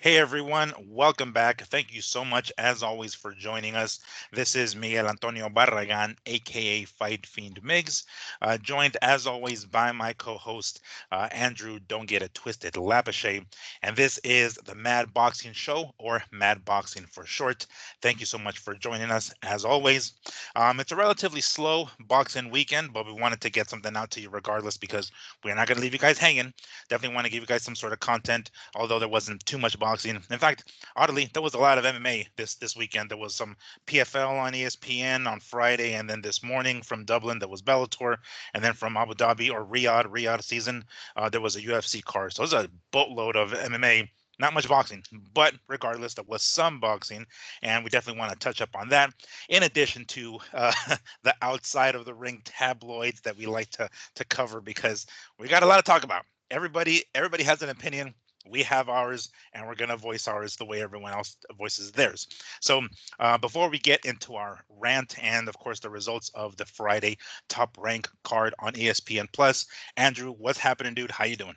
Hey everyone, welcome back. Thank you so much, as always, for joining us. This is Miguel Antonio Barragan, aka Fight Fiend Migs, joined as always by my co-host Andrew. Don't get it twisted, Lapachet, and this is the Mad Boxing Show, or Mad Boxing for short. Thank you so much for joining us, as always. It's a relatively slow boxing weekend, but we wanted to get something out to you regardless because we're not going to leave you guys hanging. Definitely want to give you guys some sort of content, although there wasn't too much boxing. In fact, oddly, there was a lot of MMA this weekend. There was some PFL on ESPN on Friday, and then this morning from Dublin there was Bellator, and then from Abu Dhabi or Riyadh season, there was a UFC card. So it was a boatload of MMA. Not much boxing, but regardless, there was some boxing, and we definitely want to touch up on that. In addition to the outside of the ring tabloids that we like to cover, because we got a lot to talk about. Everybody has an opinion. We have ours, and we're gonna voice ours the way everyone else voices theirs. So before we get into our rant and of course the results of the Friday top rank card on ESPN Plus, Andrew, what's happening, dude? How you doing?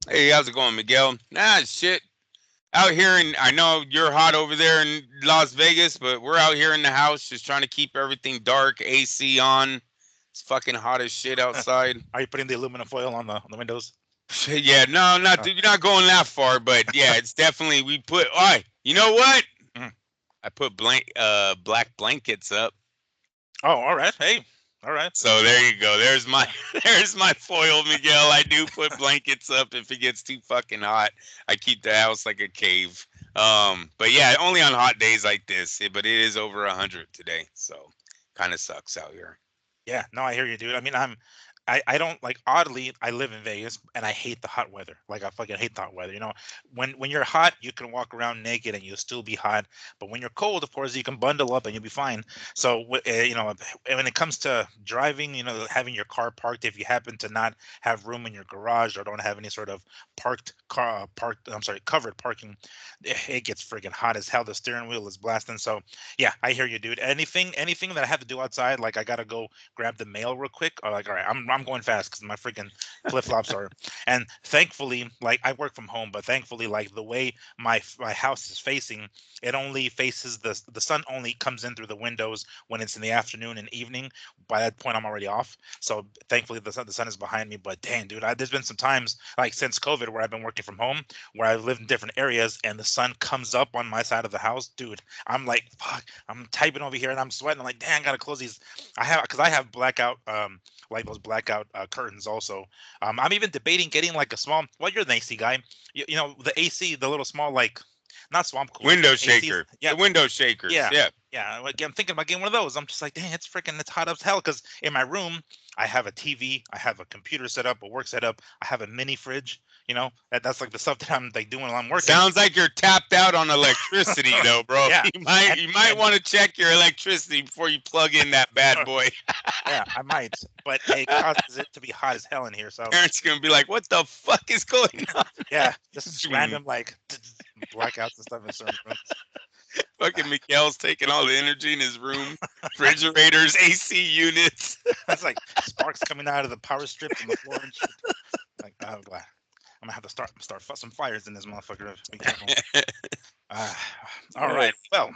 Hey, how's it going, Miguel? Nah, shit. Out here, and I know you're hot over there in Las Vegas, but we're out here in the house just trying to keep everything dark, AC on. It's fucking hot as shit outside. Are you putting the aluminum foil on the windows? Yeah, no, not Oh, you're not going that far, but yeah, it's definitely we put. All right, you know what? mhm. I put black blankets up. Oh, all right. Hey, all right. So there you go. There's my there's my foil, Miguel. I do put blankets up if it gets too fucking hot. I keep the house like a cave. But yeah, only on hot days like this. But it is over 100 today, so kind of sucks out here. Yeah, no, I hear you, dude. I mean, I don't like, oddly, I live in Vegas and I hate the hot weather. Like I fucking hate the hot weather. When you're hot, you can walk around naked and you'll still be hot. But when you're cold, of course, you can bundle up and you'll be fine. So when it comes to driving, having your car parked, if you happen to not have room in your garage or don't have any sort of covered parking, it gets friggin' hot as hell. The steering wheel is blasting. So yeah, I hear you, dude. Anything that I have to do outside, like I gotta go grab the mail real quick, or like, all right, I'm going fast because my freaking flip flops are. And thankfully, like I work from home, but thankfully, like the way my house is facing, it only faces the sun only comes in through the windows when it's in the afternoon and evening. By that point, I'm already off. So thankfully, the sun is behind me. But damn, dude, there's been some times like since COVID where I've been working from home, where I've lived in different areas, and the sun comes up on my side of the house, dude. I'm like, fuck. I'm typing over here and I'm sweating. I'm like, damn, I gotta close these. I have blackout, like those blackout curtains also. I'm even debating getting like a small. Well, you're an AC guy. The AC, the little small, like, not swamp coolers, but Window ACs. shaker. Yeah, The window shakers. yeah, Yeah. yeah. Like, I'm thinking about getting one of those. I'm just like, dang, it's hot as hell. Because in my room, I have a TV, I have a computer set up, a work setup, I have a mini fridge. That's like the stuff that I'm like doing while I'm working. Sounds like you're tapped out on electricity though, bro. Yeah, You might and you might and want to check your electricity before you plug in that bad boy. yeah, I might, but it causes it to be hot as hell in here. So Parents gonna be like, "What the fuck is going on?" yeah, just random like blackouts and stuff in certain rooms. Fucking Miguel's taking all the energy in his room, refrigerators, AC units. That's like sparks coming out of the power strips on the floor and shit. Like, oh god, I'm gonna have to start some fires in this motherfucker. Be careful. Uh, all Uh, right, well.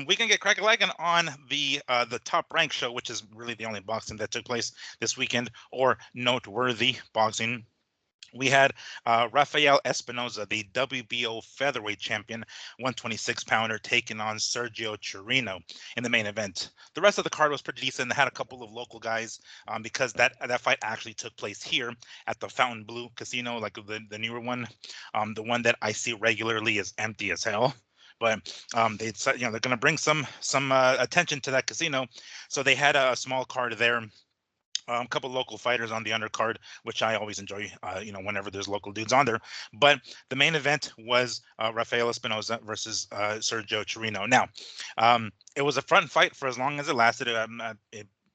We can get crack a on the top rank show, which is really the only boxing that took place this weekend, or noteworthy boxing. We had Rafael Espinoza, the WBO featherweight champion, 126 pounder, taking on Sergio Chirino in the main event. The rest of the card was pretty decent. They had a couple of local guys, because that fight actually took place here at the Fountain Blue Casino, like the newer one. The one that I see regularly is empty as hell. But they said, they're going to bring some attention to that casino, so they had a small card there, a couple local fighters on the undercard, which I always enjoy, whenever there's local dudes on there. But the main event was Rafael Espinoza versus Sergio Chirino. Now, it was a front fight for as long as it lasted.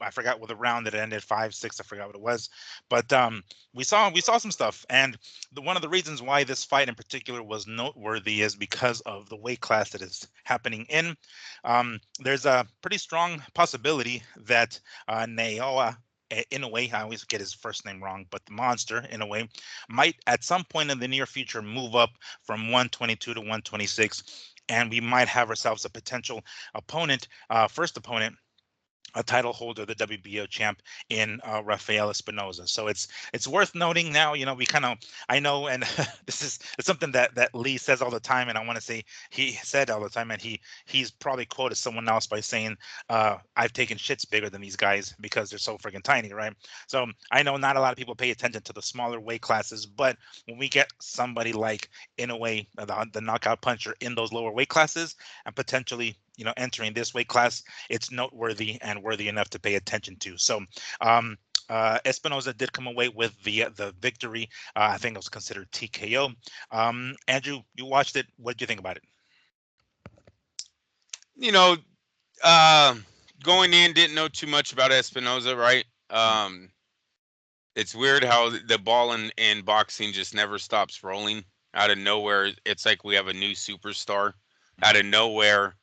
I forgot what the round that it ended, 5-6. I forgot what it was, but we saw some stuff, and one of the reasons why this fight in particular was noteworthy is because of the weight class that is happening in. There's a pretty strong possibility that Naoa in a way, I always get his first name wrong, but the monster, in a way, might at some point in the near future move up from 122 to 126, and we might have ourselves a potential opponent, first opponent, a title holder, the WBO champ in Rafael Espinoza. So it's worth noting now. We kind of, I know, and it's something that Lee says all the time, and I want to say he said all the time, and he's probably quoted someone else by saying, "I've taken shits bigger than these guys because they're so freaking tiny," right? So I know not a lot of people pay attention to the smaller weight classes, but when we get somebody like, in a way, the knockout puncher in those lower weight classes, and potentially entering this weight class, it's noteworthy and worthy enough to pay attention to. So Espinoza did come away with the victory. I think it was considered TKO. Andrew, you watched it. What did you think about it? You know, uh, going in, didn't know too much about Espinoza, right? It's weird how the ball in boxing just never stops rolling. Out of nowhere, it's like we have a new superstar. Out of nowhere,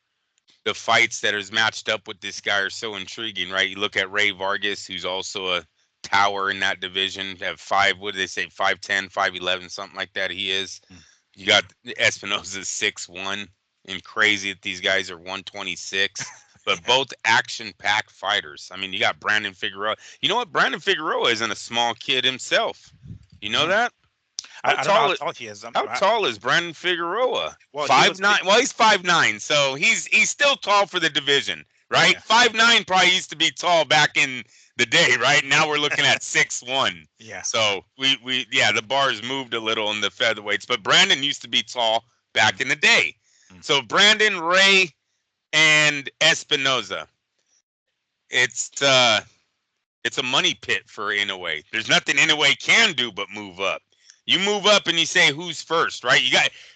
the fights that is matched up with this guy are so intriguing, right? You look at Ray Vargas, who's also a tower in that division, have five, what do they say, 5'10", 5'11", something like that he is. You got Espinoza 6'1", and crazy that these guys are 126. But both action-packed fighters. I mean, you got Brandon Figueroa. You know what? Brandon Figueroa isn't a small kid himself. You know that? I don't know how tall he is. How tall is Brandon Figueroa? Well, 5'9". Well, he's 5'9", so he's still tall for the division, right? Yeah. 5'9" probably used to be tall back in the day, right? Now we're looking at 6'1". Yeah. So we the bars moved a little in the featherweights, but Brandon used to be tall back in the day. So Brandon, Ray, and Espinoza. It's a money pit for Inoue. There's nothing Inoue can do but move up. You move up and you say who's first, right?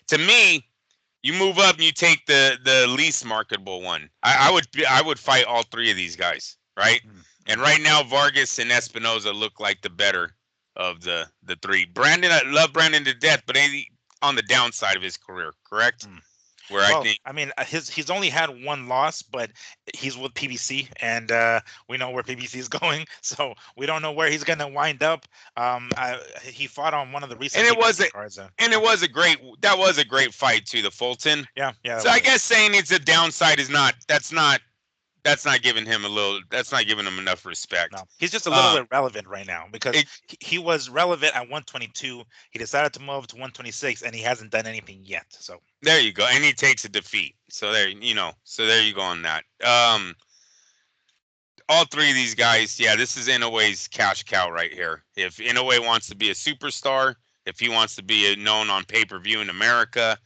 To me, you move up and you take the least marketable one. I would fight all three of these guys, right? And right now Vargas and Espinoza look like the better of the three. Brandon, I love Brandon to death, but on the downside of his career, correct? I mean, he's only had one loss, but he's with PBC, and we know where PBC is going, so we don't know where he's going to wind up. He fought on one of the recent cards. And it was a great fight too, the Fulton. Yeah. So I guess saying it's a downside is that's not giving him enough respect. No, he's just a little irrelevant right now because he was relevant at 122. He decided to move to 126, and he hasn't done anything yet. So there you go, and he takes a defeat. So there you go on that. All three of these guys, this is Inoue's cash cow right here. If Inoue wants to be a superstar, if he wants to be known on pay-per-view in America,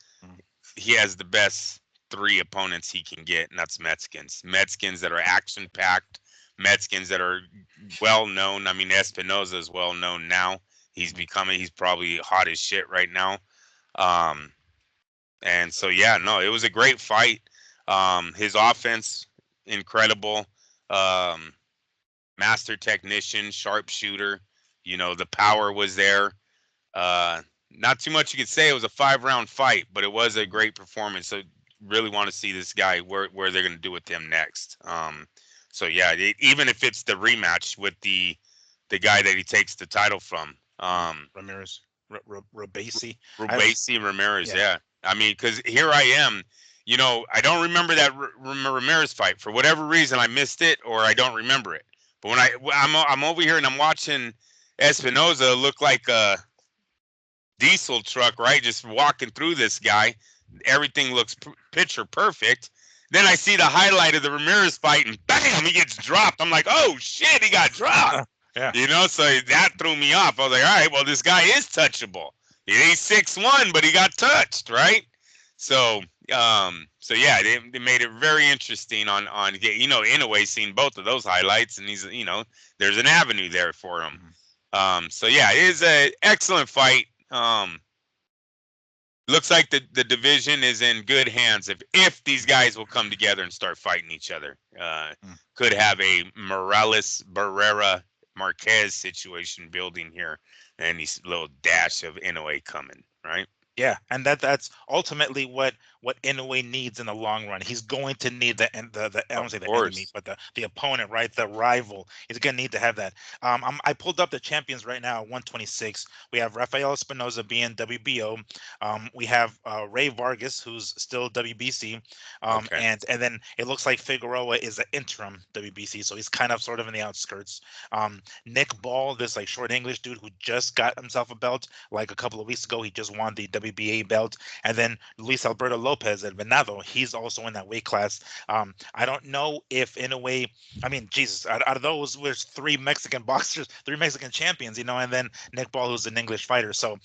he has the best three opponents he can get, and that's Mexicans. Mexicans that are action-packed, Mexicans that are well-known. I mean, Espinoza is well-known now. He's probably hot as shit right now. And so, it was a great fight. His offense, incredible. Master technician, sharpshooter. The power was there. Not too much you could say. It was a 5-round fight, but it was a great performance. So really want to see this guy where they're going to do with him next. Even if it's the rematch with the guy that he takes the title from, Ramirez, Rabasi, Ramirez. Yeah. I mean, because here I am. I don't remember that Ramirez fight for whatever reason. I missed it or I don't remember it. But when I'm over here and I'm watching Espinoza look like a diesel truck, right? Just walking through this guy. Everything looks picture perfect. Then I see the highlight of the Ramirez fight, and bam, he gets dropped. I'm like, oh shit, he got dropped. Yeah. So that threw me off. I was like, all right, well, this guy is touchable. He's 6'1", but he got touched, right? So they made it very interesting on Inoue seen both of those highlights, and he's there's an avenue there for him. It is an excellent fight. Looks like the division is in good hands if these guys will come together and start fighting each other. Could have a Morales Barrera Marquez situation building here, and this little dash of Inoue coming, right? Yeah, and that's ultimately what Inoue needs in the long run. He's going to need the I Of don't say the enemy, course. but the opponent, right? The rival. He's gonna need to have that. I pulled up the champions right now, 126. We have Rafael Espinoza being WBO. We have Ray Vargas, who's still WBC. Okay. And then it looks like Figueroa is an interim WBC, so he's kind of sort of in the outskirts. Nick Ball, this like short English dude who just got himself a belt like a couple of weeks ago. He just won the WBA belt. And then Luis Alberto Lopez at Venado, he's also in that weight class. I don't know if in a way, I mean, Jesus, out of those, there's three Mexican boxers, three Mexican champions, and then Nick Ball, who's an English fighter. So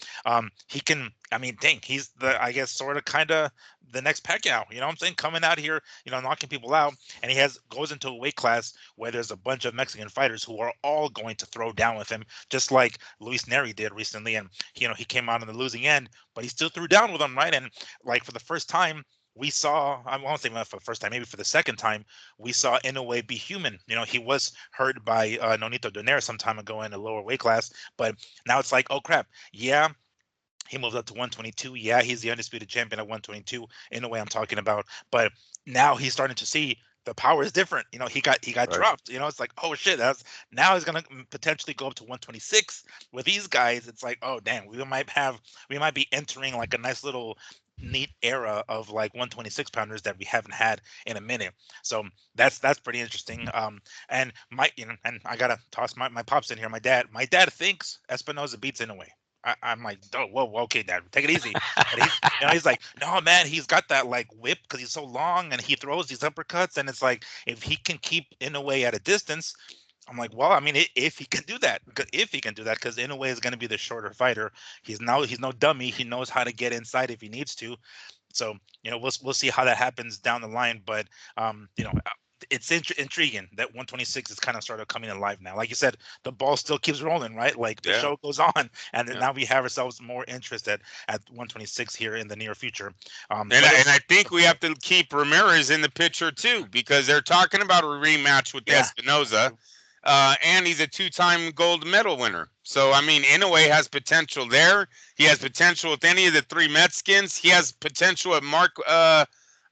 he can, I mean, dang, he's I guess, sort of kind of the next Pacquiao, you know what I'm saying? Coming out here, knocking people out. And he goes into a weight class where there's a bunch of Mexican fighters who are all going to throw down with him, just like Luis Neri did recently. And, he came out on the losing end, but he still threw down with him, right? And like for the first time, we saw, I won't say for the first time, maybe for the second time, we saw Inoue be human. He was hurt by Nonito Donaire some time ago in a lower weight class, but now it's like, oh crap, yeah, he moved up to 122. Yeah, he's the undisputed champion at 122 in a way I'm talking about. But now he's starting to see the power is different. He got Right. dropped. It's like, oh shit, that's now he's gonna potentially go up to 126 with these guys. It's like, oh damn, we might be entering like a nice little neat era of like 126 pounders that we haven't had in a minute. So that's pretty interesting. And and I gotta toss my pops in here. My dad thinks Espinoza beats in a way. I'm like, oh, whoa, okay, Dad, take it easy. But he's like, no, man, he's got that like whip because he's so long and he throws these uppercuts, and it's like if he can keep Inoue at a distance. I'm like, well, I mean, if he can do that, if he can do that, because Inoue is going to be the shorter fighter. He's no dummy. He knows how to get inside if he needs to. So we'll see how that happens down the line. But it's intriguing that 126 is kind of started coming alive now. Like you said, the ball still keeps rolling, right? Like the Yeah. show goes on, and then Yeah. now we have ourselves more interest at 126 here in the near future. And What and else? I think we have to keep Ramirez in the picture too because they're talking about a rematch with Yeah, Espinoza, and he's a two-time gold medal winner. So I mean, Inoue has potential there. He has potential with any of the three Mexicans. He has potential at Mark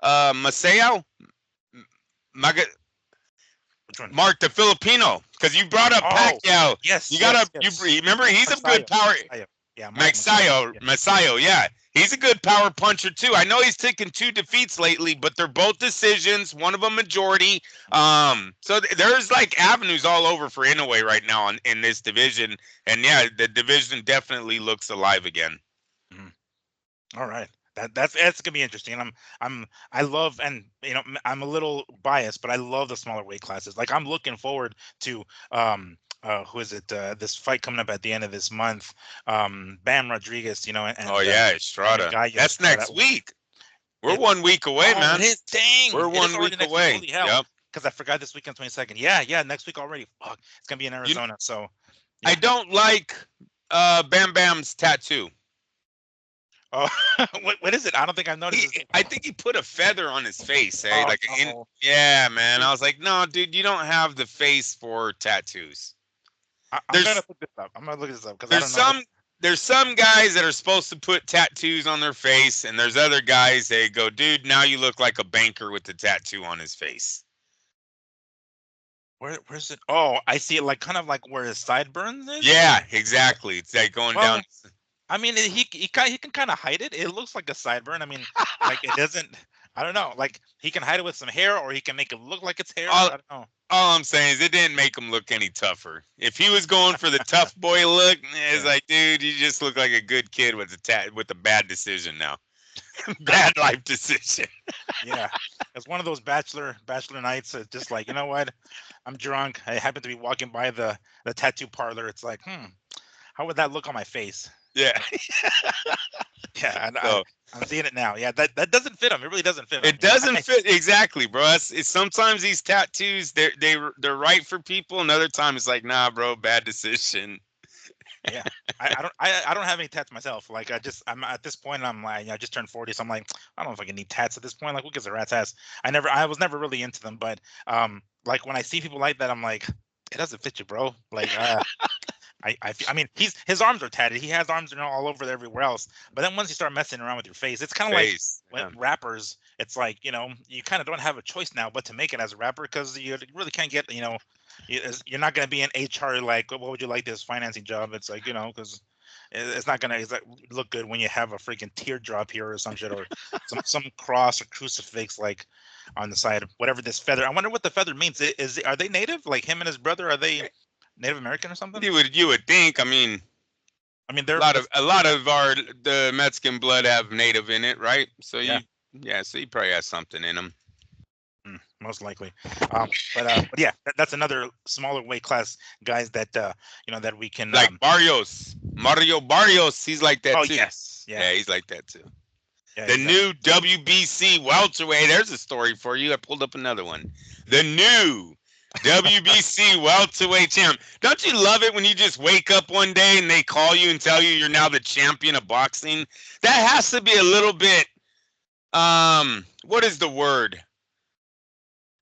Maceo, Maga, which one? Mark the Filipino. Because you brought up Oh, Pacquiao. yes, You yes, gotta you yes. remember he's a good Masayo, power. Masayo. Yeah, Mark Masayo. Masayo, Yeah. Masayo, yeah. He's a good power puncher too. I know he's taken two defeats lately, but they're both decisions. One of them majority. So there's like avenues all over for Inoue right now in this division, and yeah, the division definitely looks alive again. Mhm. All right. That's gonna be interesting. I love, and I'm a little biased, but I love the smaller weight classes. Like I'm looking forward to who is it? This fight coming up at the end of this month. Bam Rodriguez, Oh and yeah, and Estrada. Gallo That's Estrada. next week. We're It's 1 week away, oh, man. it is. Dang, We're it is one already week next week. away. Holy hell! Yep. Because I forgot this weekend, 22nd. Yeah, yeah, next week already. Fuck, it's gonna be in You, Arizona. So I yeah. don't like Bam Bam's tattoo. Oh, what is it? I don't think I've noticed this. I think he put a feather on his face, eh? Oh Like no. yeah, man. I was like, no, dude, you don't have the face for tattoos. I'm gonna There's look this up. I'm gonna look this up because I there's don't know. some guys that are supposed to put tattoos on their face, and there's other guys they go, dude, now you look like a banker with the tattoo on his face. Where's it? Oh, I see it like kind of like where his sideburns is. Yeah, exactly. It's like going down. Well, I mean, he can kind of hide it. It looks like a sideburn. I mean, like it doesn't. I don't know. Like he can hide it with some hair, or he can make it look like it's hair. All, I don't know. all I'm saying is it didn't make him look any tougher. If he was going for the tough boy look, it's Yeah, like, dude, you just look like a good kid with a bad decision now. Bad life decision. yeah. It's one of those bachelor nights. It's just like, you know what? I'm drunk. I happen to be walking by the tattoo parlor. It's like, how would that look on my face? Yeah. Yeah, and So I'm seeing it now. Yeah, that doesn't fit him. It really doesn't fit him. it doesn't fit exactly, bro. It's sometimes these tattoos they're right for people, and other times it's like, nah, bro, bad decision. Yeah, I don't have any tats myself. Like I'm at this point. I'm like, I just turned 40, so I'm like, I don't know if I can need tats at this point. Like, who gives a rat's ass? I was never really into them, but like when I see people like that, I'm like, it doesn't fit you, bro. Like, I mean, his arms are tatted. He has arms, all over everywhere else. But then once you start messing around with your face, it's kind of like Face. when rappers. It's like you kind of don't have a choice now but to make it as a rapper because you really can't get you're not going to be an HR like what would you like this financing job? It's like because it's not gonna look good when you have a freaking teardrop here or some shit or some cross or crucifix like on the side. Whatever this feather. I wonder what the feather means. Are they native? Like him and his brother? Are they Native American or something? You would think. I mean, A they're lot of the Mexican blood have native in it, right? So yeah, so he probably has something in him. most likely. But yeah, that's another smaller weight class guys that that we can. Like Mario Barrios, he's like that Oh too. yes, Yeah, he's like that too. yeah, The exactly. new WBC welterweight. There's a story for you. I pulled up another one. The new WBC welterweight champ. Don't you love it when you just wake up one day and they call you and tell you you're now the champion of boxing? That has to be a little bit. What is the word?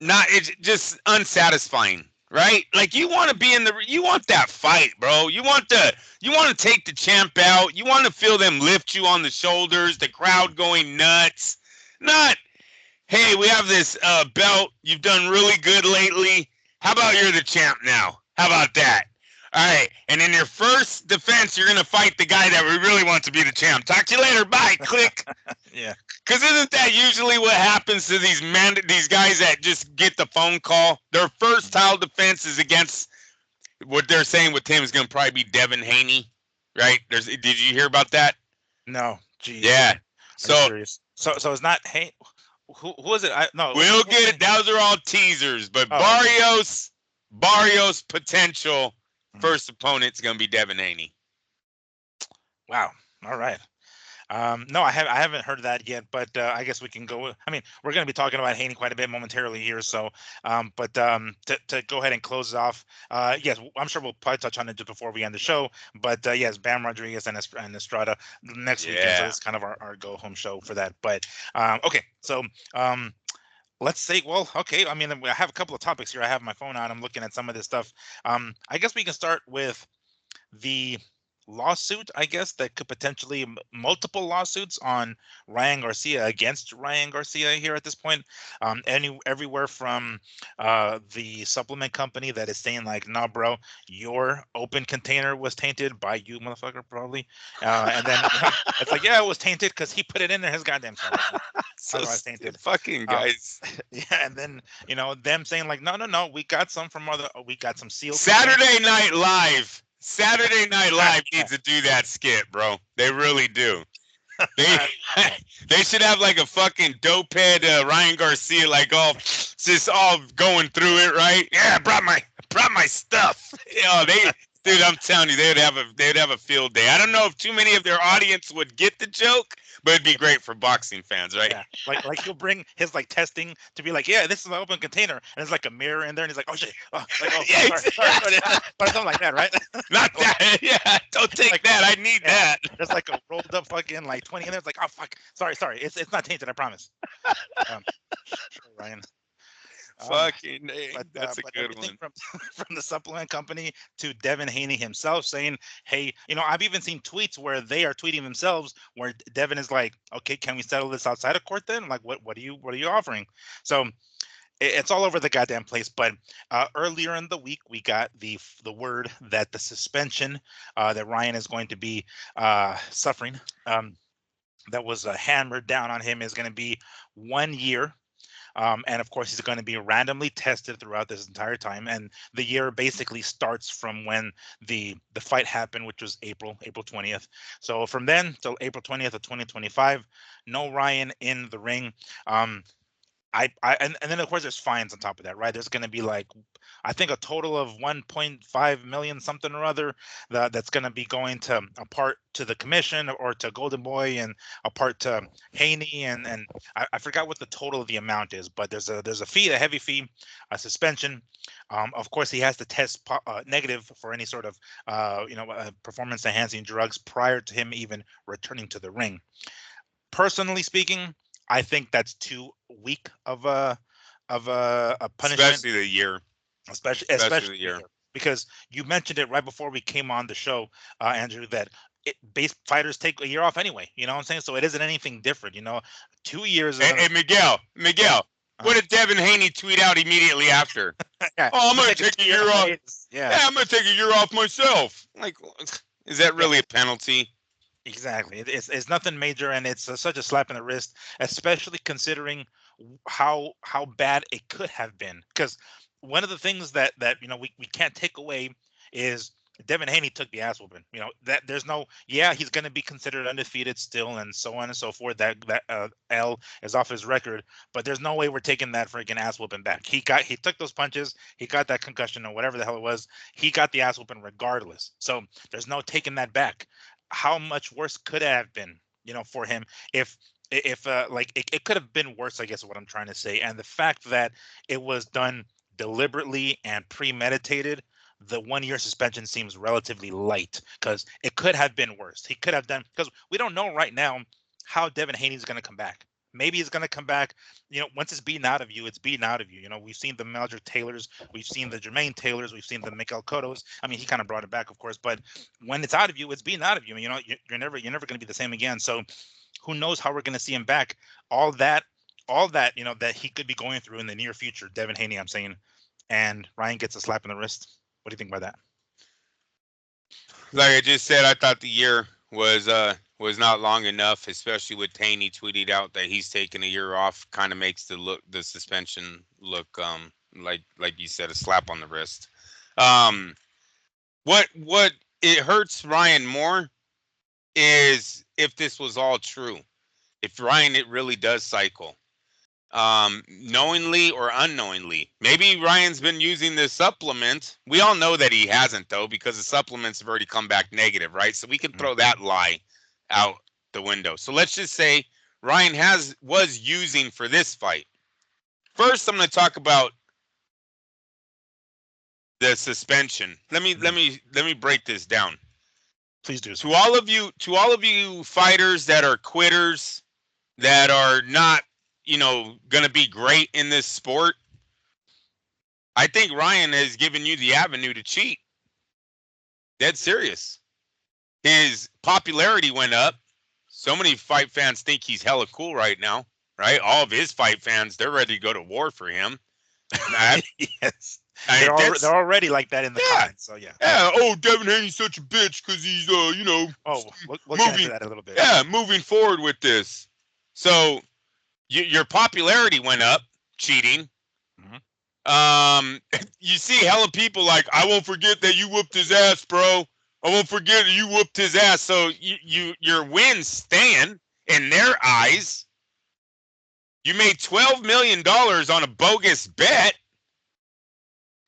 Not it's just unsatisfying, right? Like you want to be you want that fight, bro. You want to take the champ out. You want to feel them lift you on the shoulders, the crowd going nuts. Not, hey, we have this belt. You've done really good lately. How about you're the champ now? How about that? All right. And in your first defense, you're going to fight the guy that we really want to be the champ. Talk to you later. Bye. Click. Yeah. Because isn't that usually what happens to these guys that just get the phone call? Their first title defense is against what they're saying with him is going to probably be Devin Haney, right? Did you hear about that? No. Jeez. Yeah. Are you So serious? So it's not. Hey, who is it? No. we'll get it. Those are all teasers, but Oh, okay. Barrios potential Mhm. first opponent's going to be Devin Haney. Wow. All right. No, I haven't heard that yet, but I guess we can go. I mean, we're going to be talking about Haney quite a bit momentarily here, so but to go ahead and close it off, yes, I'm sure we'll probably touch on it just before we end the show. But yes, Bam Rodriguez and Estrada next weekend, so Yeah. this is kind of our go home show for that. But okay, so let's say, well, okay. I mean, I have a couple of topics here. I have my phone on. I'm looking at some of this stuff. I guess we can start with the lawsuit, I guess, that could potentially multiple lawsuits on Ryan Garcia against Ryan Garcia here at this point. Everywhere from the supplement company that is saying like, nah, bro, your open container was tainted by you, motherfucker, probably. And then it's like, yeah, it was tainted because he put it in there. His goddamn self. So Otherwise tainted. fucking Um, guys. yeah, and then them saying like, no, no, no, we got some from we got some sealed containers. Saturday Night Live. Saturday Night Live Yeah. needs to do that skit, bro. They really do. They they should have like a fucking dopehead Ryan Garcia, like all just all going through it, right? Yeah, I brought my stuff. Dude, I'm telling you, they'd have a field day. I don't know if too many of their audience would get the joke, but it'd be great for boxing fans, right? Yeah, like he'll bring his like testing to be like, yeah, this is an open container, and there's like a mirror in there, and he's like, oh shit, Yeah, sorry, or something like that, right? Not that. Yeah, don't take Like, that. I need yeah, that. there's like a rolled up fucking like 20 in there. It's like, oh fuck, sorry, it's not tainted, I promise. Um, sure, Ryan. Um, Fucking A. but That's a good everything one. from from the supplement company to Devin Haney himself saying, "Hey, I've even seen tweets where they are tweeting themselves where Devin is like, okay, can we settle this outside of court then? Like, what are you offering?" So it's all over the goddamn place. But earlier in the week, we got the word that the suspension that Ryan is going to be suffering, that was hammered down on him, is going to be 1 year. And of course, he's going to be randomly tested throughout this entire time. And the year basically starts from when the fight happened, which was April 20th. So from then till April 20th of 2025, no Ryan in the ring. And then of course there's fines on top of that, right? There's going to be like, I think a total of 1.5 million something or other that's going to be going to a part to the commission or to Golden Boy and a part to Haney and I forgot what the total of the amount is, but there's a fee, a heavy fee, a suspension. Of course, he has to test negative for any sort of performance enhancing drugs prior to him even returning to the ring. Personally speaking, I think that's too weak of a punishment, Especially the year. especially Especially the the year. year. because you mentioned it right before we came on the show, Andrew, that base fighters take a year off anyway. You know what I'm saying? So it isn't anything different. 2 years Hey, isn't. hey Miguel, Yeah. what did Devin Haney tweet out immediately after? Yeah. Oh, I'm I'm gonna taking take a 2 year year off. hiatus. Yeah. Yeah, I'm gonna take a year off myself. Like, is that Yeah. really a penalty? Exactly. It's nothing major, and it's such a slap in the wrist, especially considering how bad it could have been. Because one of the things that we can't take away is Devin Haney took the ass whooping. That there's no, yeah, he's going to be considered undefeated still, and so on and so forth. That L is off his record, but there's no way we're taking that freaking ass whooping back. He took those punches, he got that concussion or whatever the hell it was. He got the ass whooping regardless. So there's no taking that back. How much worse could it have been, for him if like it could have been worse, I guess is what I'm trying to say. And the fact that it was done deliberately and premeditated, the 1 year suspension seems relatively light because it could have been worse. He could have done, because we don't know right now how Devin Haney's going to come back. Maybe he's going to come back. Once it's beaten out of you, it's beaten out of you. We've seen the Melger Taylors, we've seen the Jermaine Taylors, we've seen the Miguel Cottos. I mean, he kind of brought it back, of course, but when it's out of you, it's beaten out of you. You're never going to be the same again. So who knows how we're going to see him back? All that that he could be going through in the near future. Devin Haney, I'm saying, and Ryan gets a slap in the wrist. What do you think about that? Like I just said, I thought the year was not long enough, especially with Haney tweeted out that he's taking a year off. Kind of makes the suspension look like you said, a slap on the wrist. Um, what it hurts Ryan more is if this was all true. If Ryan it really does cycle, knowingly or unknowingly. Maybe Ryan's been using this supplement. We all know that he hasn't, though, because the supplements have already come back negative, right? So we can throw that lie out the window. So let's just say Ryan was using for this fight. First, I'm going to talk about the suspension. Let me break this down. Please do. To all of you fighters that are quitters, that are not, going to be great in this sport, I think Ryan has given you the avenue to cheat. Dead serious. His popularity went up. So many fight fans think he's hella cool right now, right? All of his fight fans, they're ready to go to war for him. Yes. They're already like that in the comments. So yeah. Yeah. Oh, Devin Haney's such a bitch because he's Oh, we'll get into that a little bit. Yeah, moving forward with this. So your popularity went up, cheating. You see hella people like, I won't forget that you whooped his ass, bro. I won't forget you whooped his ass. So your wins stand in their eyes. You made $12 million on a bogus bet,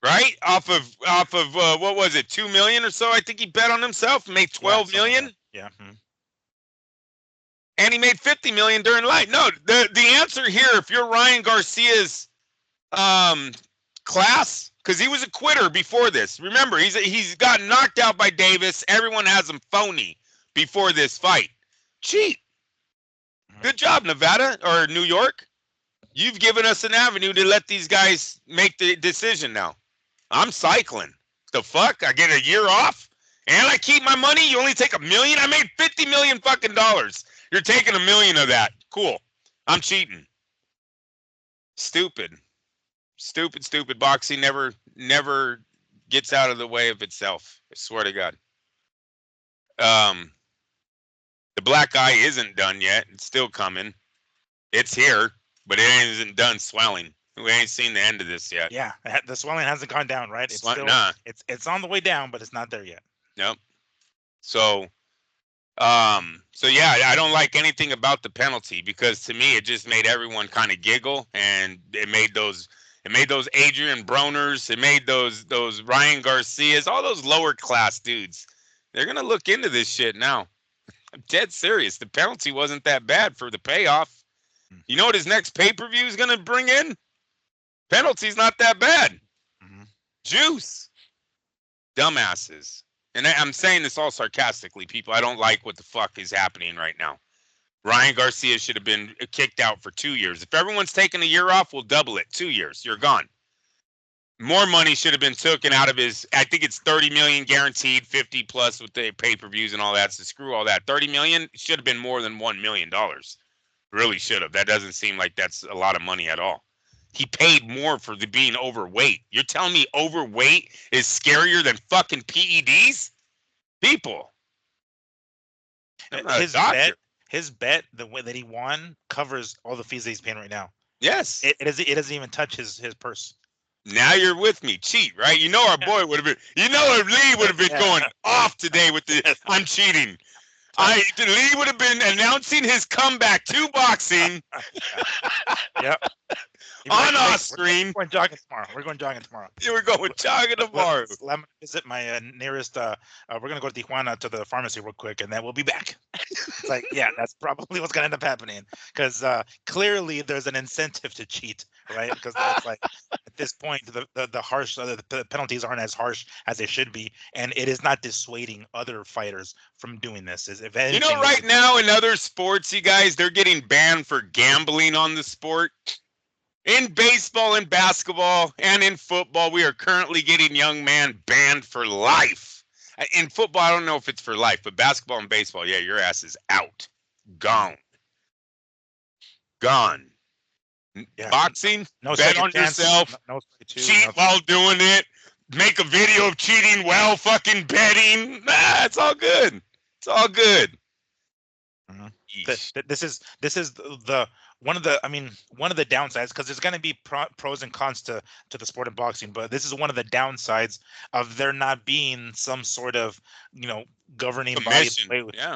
right? Off of what was it, 2 million or so? I think he bet on himself and made 12 million. Yeah. And he made 50 million during life. No, the answer here, if you're Ryan Garcia's class, because he was a quitter before this. Remember, he's gotten knocked out by Davis. Everyone has him phony before this fight. Cheat. Good job, Nevada or New York. You've given us an avenue to let these guys make the decision now. I'm cycling. The fuck? I get a year off and I keep my money. You only take $1 million. I made 50 million fucking dollars. You're taking $1 million of that. Cool. I'm cheating. Stupid. Stupid boxing never gets out of the way of itself. I swear to God. The black eye isn't done yet. It's still coming. It's here, but it isn't done swelling. We ain't seen the end of this yet. Yeah, the swelling hasn't gone down, right? It's still, it's on the way down, but it's not there yet. Nope. So yeah, I don't like anything about the penalty because to me it just made everyone kind of giggle, and it made those Adrian Broners, it made those Ryan Garcias, all those lower class dudes. They're gonna look into this shit now. I'm dead serious. The penalty wasn't that bad for the payoff. You know what his next pay-per-view is gonna bring in? Penalty's not that bad. Juice. Dumbasses. And I'm saying this all sarcastically, people. I don't like what the fuck is happening right now. Ryan Garcia should have been kicked out for 2 years. If everyone's taking a year off, we'll double it. 2 years. You're gone. More money should have been taken out of his. I think it's 30 million guaranteed, 50 plus with the pay-per-views and all that. So screw all that. 30 million should have been more than $1 million. Really should have. That doesn't seem like that's a lot of money at all. He paid more for the being overweight. You're telling me overweight is scarier than fucking PEDs? People, I'm not a His doctor. bet, the way that he won covers all the fees that he's paying right now. Yes. It doesn't even touch his purse. Now you're with me. Cheat, right? You know our boy would have been. You know if Lee would have been going off today with the I'm cheating. Lee would have been announcing his comeback to boxing. Yep. On our screen. We're going jogging tomorrow. We're going jogging tomorrow. Yeah, we're going jogging tomorrow. Let me visit my nearest. We're going to go to Tijuana to the pharmacy real quick, and then we'll be back. It's like, yeah, that's probably what's going to end up happening, because clearly there's an incentive to cheat, right? Because it's like at this point the harsh the penalties aren't as harsh as they should be, and it is not dissuading other fighters from doing this. If anything, you know, right now in other sports, you guys, they're getting banned for gambling on the sport. In baseball and basketball and in football, we are currently getting young man banned for life. In football, I don't know if it's for life, but basketball and baseball, yeah, your ass is out. Gone. Gone. Yeah. Boxing, no bet on yourself, cheat while doing it, make a video of cheating while fucking betting. Nah, it's all good. It's all good. Mm-hmm. This is the one of the downsides, because there's going to be pros and cons to the sport of boxing, but this is one of the downsides of there not being some sort of governing body,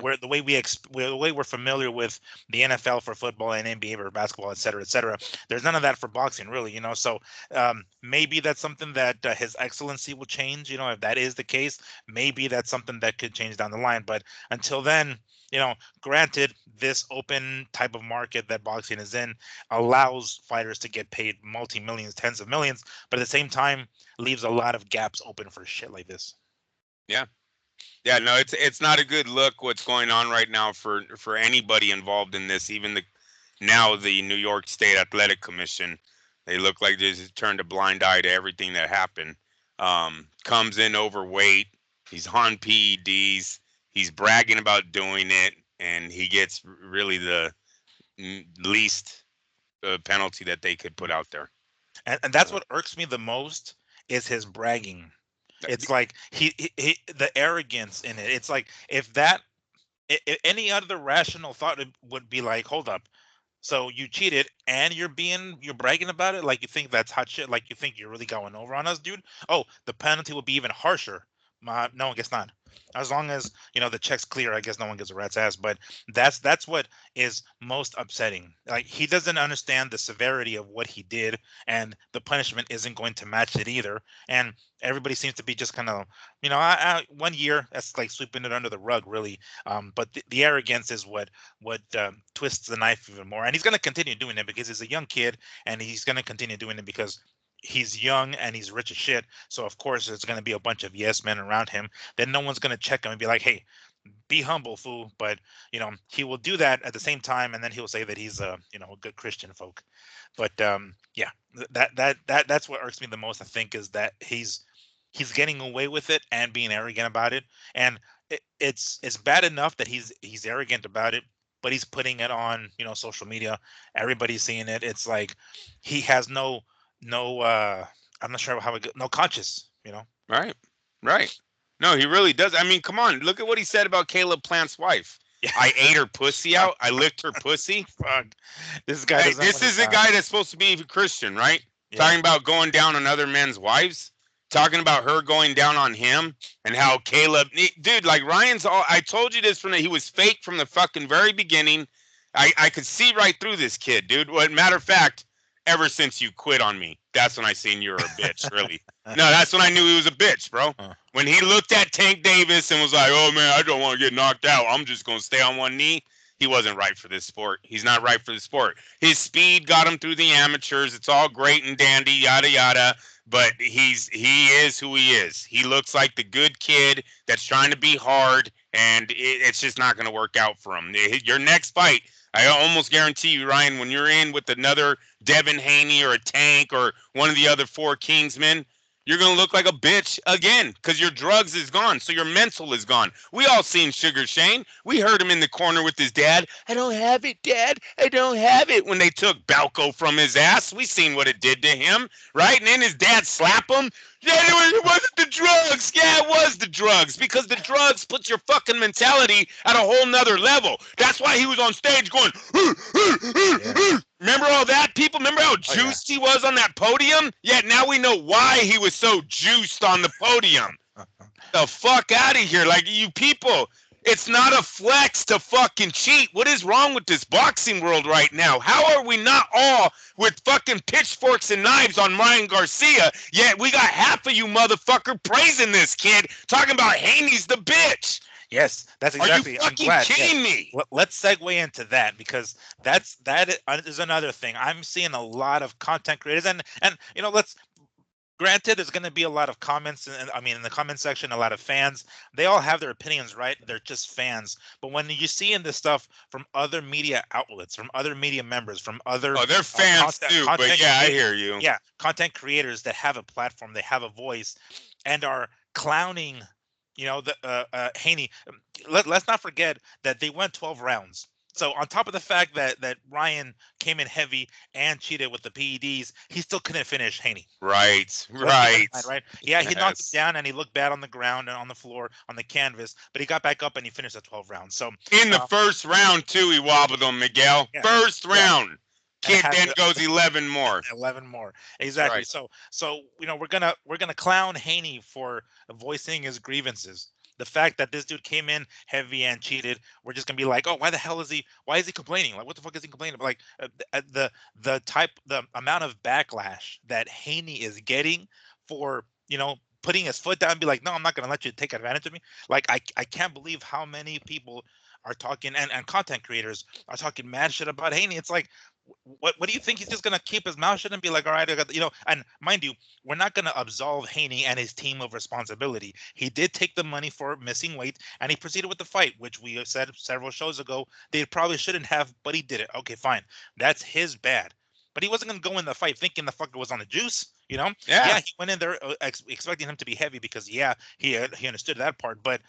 where the way we're familiar with the NFL for football and NBA for basketball, et cetera, et cetera. There's none of that for boxing, really. So maybe that's something that His Excellency will change. If that is the case, maybe that's something that could change down the line. But until then, granted, this open type of market that boxing is in allows fighters to get paid multi-millions, tens of millions, but at the same time leaves a lot of gaps open for shit like this. Yeah. Yeah, no, it's not a good look what's going on right now for anybody involved in this. Even the New York State Athletic Commission, they look like they just turned a blind eye to everything that happened. Comes in overweight, he's on PEDs, he's bragging about doing it, and he gets really the least penalty that they could put out there. And that's what irks me the most is his bragging. It's like he the arrogance in it. It's like if any other rational thought would be like, hold up, so you cheated and you're bragging about it, like you think that's hot shit, like you think you're really going over on us, dude. Oh, the penalty will be even harsher. No, I guess not. As long as the check's clear, I guess no one gives a rat's ass. But that's what is most upsetting. Like, he doesn't understand the severity of what he did, and the punishment isn't going to match it either. And everybody seems to be just kind of 1 year, that's like sweeping it under the rug, really. But the arrogance is what twists the knife even more. And he's going to continue doing it because he's a young kid, and he's going to continue doing it because he's young and he's rich as shit. So of course there's going to be a bunch of yes men around him. Then no one's going to check him and be like, hey, be humble, fool. But he will do that at the same time, and then he'll say that he's a good Christian folk. But yeah, that's what irks me the most, I think, is that he's getting away with it and being arrogant about it. And it's bad enough that he's arrogant about it, but he's putting it on social media. Everybody's seeing it. It's like he has no I'm not sure no conscience, Right. No, he really does. I mean, come on, look at what he said about Caleb Plant's wife. Yeah. I ate her pussy out. I licked her pussy. Fuck. This guy. This is a guy that's supposed to be Christian, right? Yeah. Talking about going down on other men's wives. Talking about her going down on him, and how Caleb, dude, like I told you this he was fake from the fucking very beginning. I could see right through this kid, dude. Matter of fact, ever since you quit on me, that's when I seen you were a bitch, really. No, that's when I knew he was a bitch, bro. When he looked at Tank Davis and was like, oh, man, I don't want to get knocked out. I'm just going to stay on one knee. He wasn't right for this sport. He's not right for the sport. His speed got him through the amateurs. It's all great and dandy, yada, yada. But he is who he is. He looks like the good kid that's trying to be hard, and it's just not going to work out for him. Your next fight, I almost guarantee you, Ryan, when you're in with another Devin Haney or a Tank or one of the other four Kingsmen, you're going to look like a bitch again because your drugs is gone. So your mental is gone. We all seen Sugar Shane. We heard him in the corner with his dad. I don't have it, Dad. I don't have it. When they took Balco from his ass, we seen what it did to him, right? And then his dad slap him. Yeah, it wasn't the drugs. Yeah, it was the drugs because the drugs put your fucking mentality at a whole nother level. That's why he was on stage going, yeah. Remember all that, people? Remember how juiced he was on that podium? Yeah, now we know why he was so juiced on the podium. The fuck out of here. Like, you people, it's not a flex to fucking cheat. What is wrong with this boxing world right now? How are we not all with fucking pitchforks and knives on Ryan Garcia, yet we got half of you motherfucker praising this kid, talking about Haney's the bitch? Yes, that's exactly. Are you fucking kidding me? Let's segue into that because that is another thing. I'm seeing a lot of content creators, and you know, granted, there's going to be a lot of comments, and I mean, in the comment section, a lot of fans. They all have their opinions, right? They're just fans. But when you see in this stuff from other media outlets, from other media members, from other they're fans too. But yeah, I hear you. Yeah, content creators that have a platform, they have a voice, and are clowning. You know, the Haney. Let's not forget that they went 12 rounds. So on top of the fact that Ryan came in heavy and cheated with the PEDs, he still couldn't finish Haney. Right. Yeah, he knocked him down and he looked bad on the ground and on the floor, on the canvas, but he got back up and he finished the 12 rounds. So in the first round too, he wobbled him, Miguel. Yeah, first round. Yeah. Kid then goes 11 more. 11 more. Exactly. Right. So you know, we're gonna clown Haney for voicing his grievances. The fact that this dude came in heavy and cheated, we're just gonna be like, oh, why is he complaining? Like, what the fuck is he complaining about? Like, the amount of backlash that Haney is getting for, you know, putting his foot down and be like, no, I'm not gonna let you take advantage of me. Like, I can't believe how many people are talking and content creators are talking mad shit about Haney. It's like, what do you think? He's just gonna keep his mouth shut and be like, all right, I got, you know? And mind you, we're not gonna absolve Haney and his team of responsibility. He did take the money for missing weight, and he proceeded with the fight, which we said several shows ago they probably shouldn't have, but he did it. Okay, fine, that's his bad. But he wasn't gonna go in the fight thinking the fucker was on the juice, you know? Yeah, he went in there expecting him to be heavy because he understood that part, but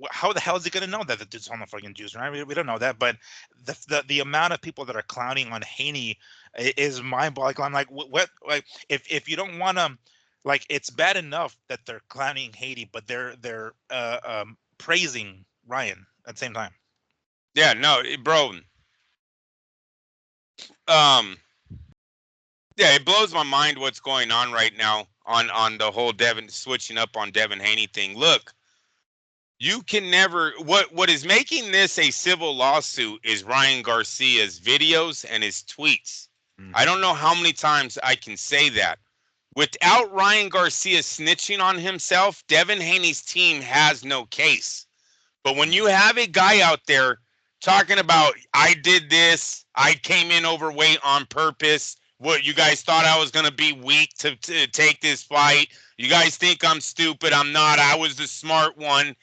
how the hell is he gonna know that the dude's on the fucking juice, right? We don't know that, but the amount of people that are clowning on Haney is mind-boggling. I'm like, what? Like, if you don't want to, like, it's bad enough that they're clowning Haney, but they're praising Ryan at the same time. Yeah, no, bro. Yeah, it blows my mind what's going on right now on the whole switching up on Devin Haney thing. Look. You can never, what is making this a civil lawsuit is Ryan Garcia's videos and his tweets. Mm-hmm. I don't know how many times I can say that. Without Ryan Garcia snitching on himself, Devin Haney's team has no case. But when you have a guy out there talking about, I did this, I came in overweight on purpose, what, you guys thought I was going to be weak to take this fight, you guys think I'm stupid, I'm not, I was the smart one.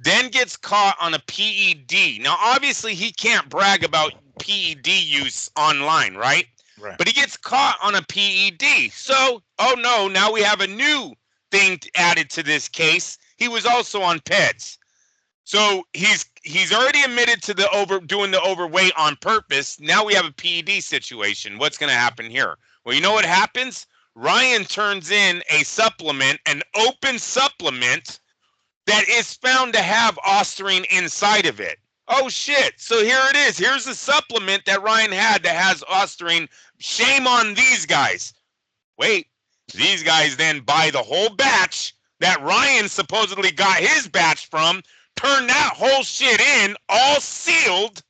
Then gets caught on a PED. Now, obviously, he can't brag about PED use online, right? Right. But he gets caught on a PED. So, oh no, now we have a new thing added to this case. He was also on PEDs. So he's already admitted to doing the overweight on purpose. Now we have a PED situation. What's going to happen here? Well, you know what happens? Ryan turns in a supplement, an open supplement, that is found to have ostarine inside of it. Oh, shit. So here it is. Here's a supplement that Ryan had that has ostarine. Shame on these guys. Wait, these guys then buy the whole batch that Ryan supposedly got his batch from, turn that whole shit in, all sealed.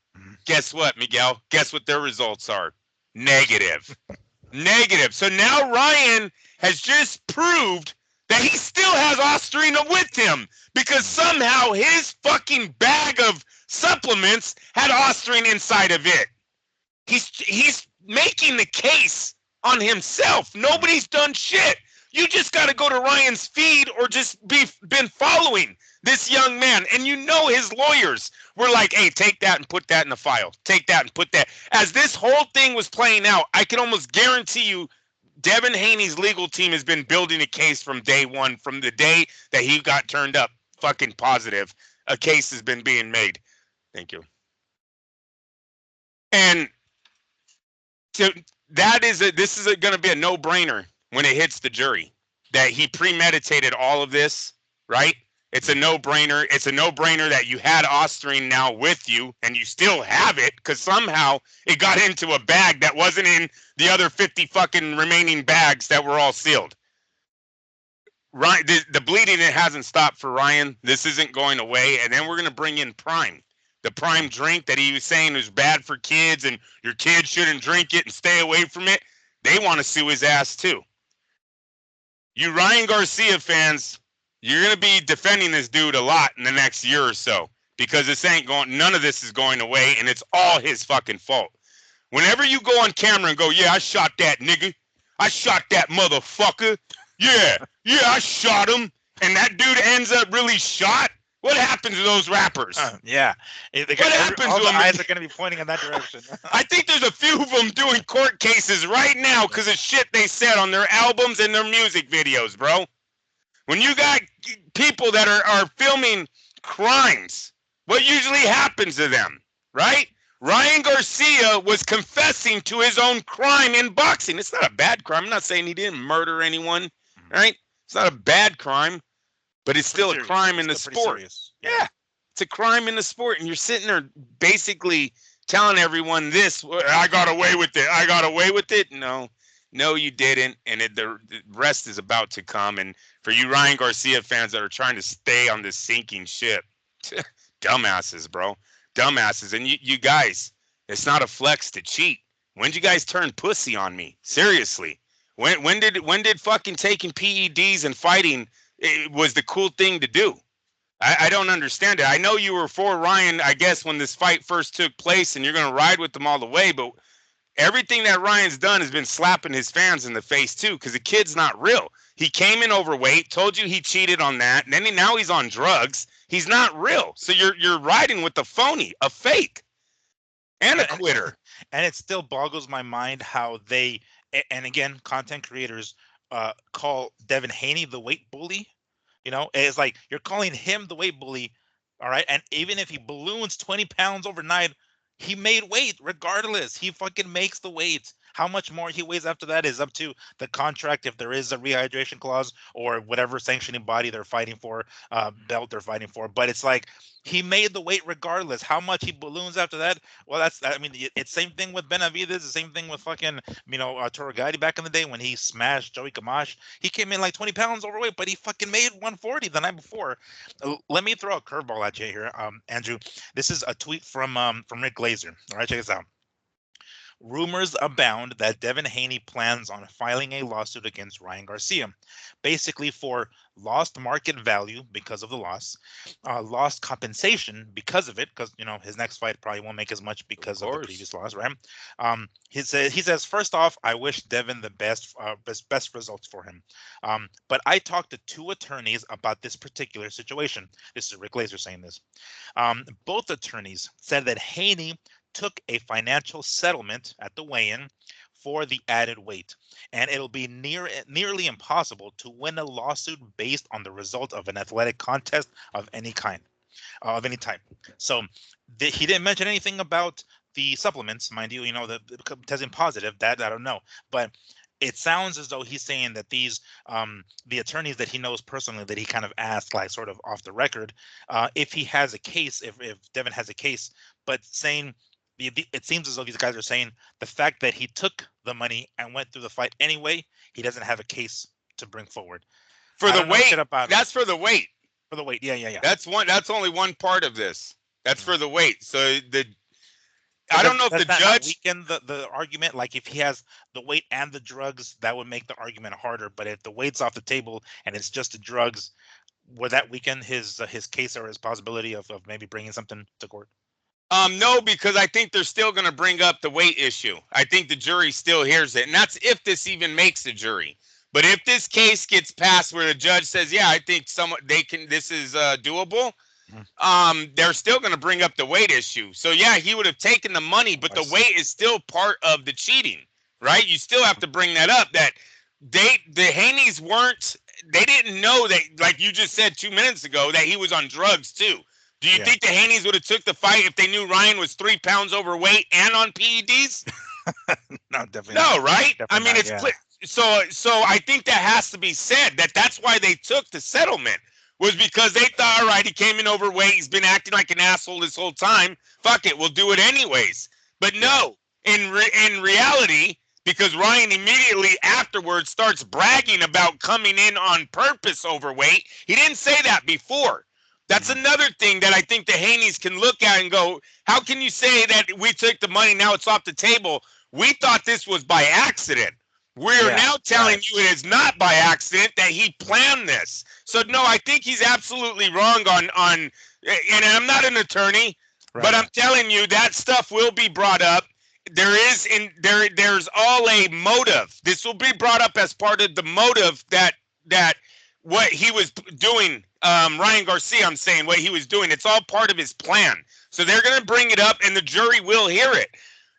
Guess what, Miguel? Guess what their results are? Negative. Negative. So now Ryan has just proved that he still has ostarine with him because somehow his fucking bag of supplements had ostarine inside of it. He's making the case on himself. Nobody's done shit. You just got to go to Ryan's feed or just been following this young man. And you know his lawyers were like, hey, take that and put that in the file. Take that and put that. As this whole thing was playing out, I can almost guarantee you Devin Haney's legal team has been building a case from day one, from the day that he got turned up fucking positive. A case has been being made. Thank you. And this is going to be a no-brainer when it hits the jury that he premeditated all of this, right? It's a no-brainer. It's a no-brainer that you had Osterine now with you, and you still have it because somehow it got into a bag that wasn't in the other 50 fucking remaining bags that were all sealed. Ryan, the bleeding, it hasn't stopped for Ryan. This isn't going away, and then we're going to bring in Prime. The Prime drink that he was saying was bad for kids and your kids shouldn't drink it and stay away from it. They want to sue his ass too. You Ryan Garcia fans, you're going to be defending this dude a lot in the next year or so because none of this is going away and it's all his fucking fault. Whenever you go on camera and go, yeah, I shot that nigga. I shot that motherfucker. Yeah, I shot him. And that dude ends up really shot. What happens to those rappers? Yeah. What happens all to the them? eyes are going to be pointing in that direction. I think there's a few of them doing court cases right now because of shit they said on their albums and their music videos, bro. When you got people that are filming crimes, what usually happens to them, right? Ryan Garcia was confessing to his own crime in boxing. It's not a bad crime. I'm not saying he didn't murder anyone, right? It's not a bad crime, but it's still a crime in the sport. Yeah, it's a crime in the sport, and you're sitting there basically telling everyone this, I got away with it. I got away with it. No, you didn't, and the rest is about to come. And for you Ryan Garcia fans that are trying to stay on this sinking ship, dumbasses, bro. Dumbasses. And you guys, it's not a flex to cheat. When did you guys turn pussy on me? Seriously. When did fucking taking PEDs and fighting it was the cool thing to do? I don't understand it. I know you were for Ryan, I guess, when this fight first took place, and you're going to ride with them all the way, but everything that Ryan's done has been slapping his fans in the face, too, because the kid's not real. He came in overweight, told you he cheated on that, and then now he's on drugs. He's not real. So you're riding with a phony, a fake, and a quitter. And it still boggles my mind how they, and again, content creators call Devin Haney the weight bully. You know, it's like you're calling him the weight bully, all right? And even if he balloons 20 pounds overnight, he made weight regardless. He fucking makes the weight. How much more he weighs after that is up to the contract, if there is a rehydration clause or whatever sanctioning body they're fighting for, belt they're fighting for. But it's like he made the weight regardless. How much he balloons after that? Well, I mean, it's same thing with Benavidez. The same thing with fucking, Torregotti back in the day when he smashed Joey Camacho. He came in like 20 pounds overweight, but he fucking made 140 the night before. Let me throw a curveball at you here, Andrew. This is a tweet from Rick Glazer. All right, check this out. Rumors abound that Devin Haney plans on filing a lawsuit against Ryan Garcia, basically for lost market value because of the loss, lost compensation because of it, because his next fight probably won't make as much because of the previous loss, right? He says, first off, I wish Devin the best results for him. But I talked to two attorneys about this particular situation. This is Rick Glazer saying this. Both attorneys said that Haney took a financial settlement at the weigh-in for the added weight, and it'll be nearly impossible to win a lawsuit based on the result of an athletic contest of any kind, of any type. So he didn't mention anything about the supplements, mind you. The testing positive, that I don't know, but it sounds as though he's saying that these the attorneys that he knows personally, that he kind of asked, like sort of off the record, if he has a case, if Devin has a case, but saying. It seems as though these guys are saying the fact that he took the money and went through the fight anyway, he doesn't have a case to bring forward. For the weight, that's for the weight. For the weight, yeah. That's only one part of this. That's for the weight. So I don't know if the judge weaken the argument. Like if he has the weight and the drugs, that would make the argument harder. But if the weight's off the table and it's just the drugs, would that weaken his case or his possibility of maybe bringing something to court? No, because I think they're still going to bring up the weight issue. I think the jury still hears it, and that's if this even makes the jury. But if this case gets passed where the judge says, "Yeah, I think this is doable," they're still going to bring up the weight issue. So yeah, he would have taken the money, but the weight is still part of the cheating. right? You still have to bring that up. That the Haney's weren't. They didn't know that, like you just said 2 minutes ago, that he was on drugs too. Do you think the Haney's would have took the fight if they knew Ryan was 3 pounds overweight and on PEDs? No, definitely No, not. right? I Definitely mean, not. it's Yeah. clear. So I think that has to be said, that that's why they took the settlement, was because they thought, all right, he came in overweight, he's been acting like an asshole this whole time. Fuck it, we'll do it anyways. But no, in reality, because Ryan immediately afterwards starts bragging about coming in on purpose overweight. He didn't say that before. That's another thing that I think the Haney's can look at and go, how can you say that we took the money, now it's off the table? We thought this was by accident. We're now telling you it is not by accident, that he planned this. So no, I think he's absolutely wrong on and I'm not an attorney, but I'm telling you that stuff will be brought up. There's all a motive. This will be brought up as part of the motive that what he was doing. Ryan Garcia, I'm saying what he was doing. It's all part of his plan. So they're going to bring it up, and the jury will hear it.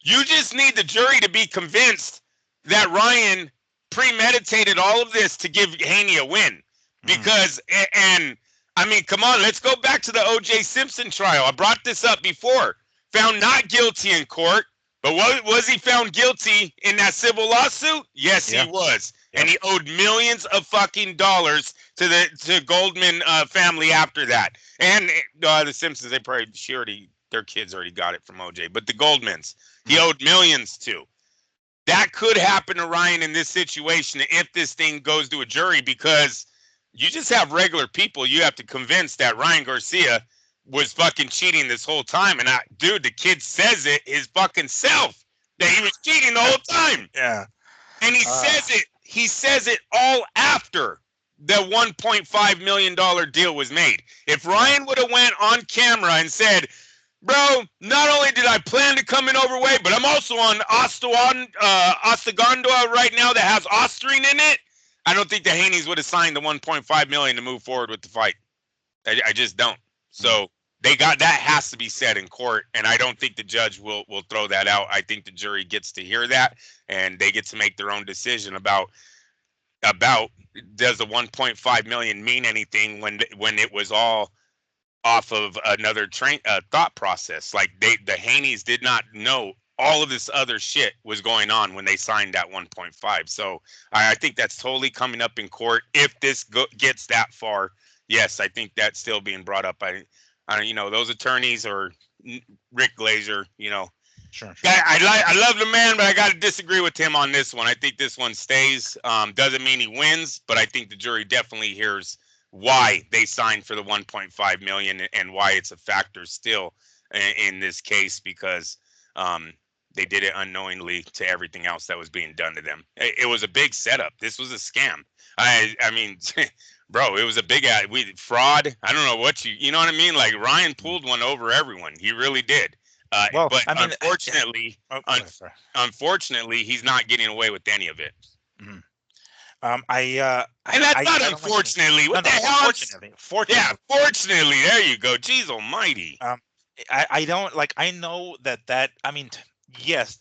You just need the jury to be convinced that Ryan premeditated all of this to give Haney a win. Because, and I mean, come on, let's go back to the O.J. Simpson trial. I brought this up before. Found not guilty in court, but was he found guilty in that civil lawsuit? Yes, he was. And he owed millions of fucking dollars to Goldman family after that. And the Simpsons, their kids already got it from OJ. But the Goldmans, he owed millions to. That could happen to Ryan in this situation if this thing goes to a jury, because you just have regular people you have to convince that Ryan Garcia was fucking cheating this whole time. And dude, the kid says it his fucking self that he was cheating the whole time. Yeah. And he says it all after the $1.5 million deal was made. If Ryan would have went on camera and said, bro, not only did I plan to come in overweight, but I'm also on Ostaganda right now that has Osterine in it, I don't think the Haney's would have signed the $1.5 million to move forward with the fight. I just don't. So that has to be said in court, and I don't think the judge will throw that out. I think the jury gets to hear that, and they get to make their own decision about does the 1.5 million mean anything when it was all off of another thought process. Like the Haney's did not know all of this other shit was going on when they signed that 1.5. So I think that's totally coming up in court if this gets that far. Yes, I think that's still being brought up. I those attorneys, or Rick Glazer, Sure. I love the man, but I got to disagree with him on this one. I think this one stays. Doesn't mean he wins, but I think the jury definitely hears why they signed for the 1.5 million and why it's a factor still in this case, because they did it unknowingly to everything else that was being done to them. It was a big setup. This was a scam. I mean, bro, it was a big fraud. I don't know what you know what I mean? Like, Ryan pulled one over everyone. He really did. But I mean, unfortunately, he's not getting away with any of it. Mm-hmm. And that's not unfortunately. What the hell? Fortunately. Yeah, fortunately. There you go. Jeez almighty. I don't like. I know that. I mean, yes.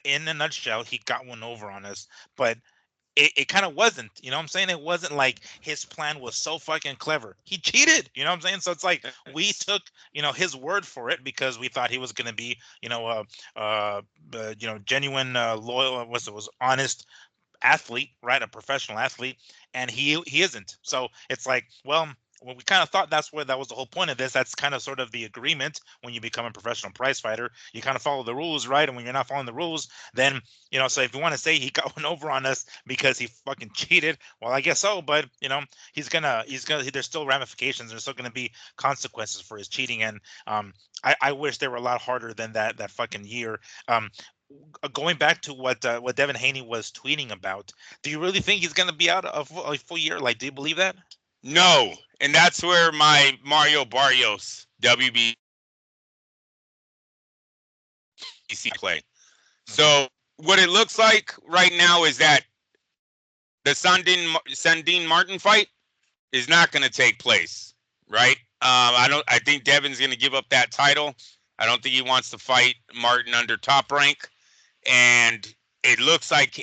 In a nutshell, he got one over on us, but it kind of wasn't. You know what I'm saying? It wasn't like his plan was so fucking clever. He cheated. You know what I'm saying? So it's like we took his word for it because we thought he was going to be genuine, loyal, was honest athlete, right? A professional athlete, and he isn't. So it's like, well, we kind of thought that was the whole point of this. That's kind of sort of the agreement when you become a professional prize fighter. You kind of follow the rules, right? And when you're not following the rules, then so if you want to say he got one over on us because he fucking cheated, well, I guess so. But he's gonna. There's still ramifications. There's still gonna be consequences for his cheating, and I wish they were a lot harder than that fucking year. Going back to what Devin Haney was tweeting about, do you really think he's going to be out of a full year? Like, do you believe that? No, and that's where my Mario Barrios WBC play. So what it looks like right now is that the Sandine Martin fight is not going to take place, right? I think Devin's going to give up that title. I don't think he wants to fight Martin under Top Rank. And it looks like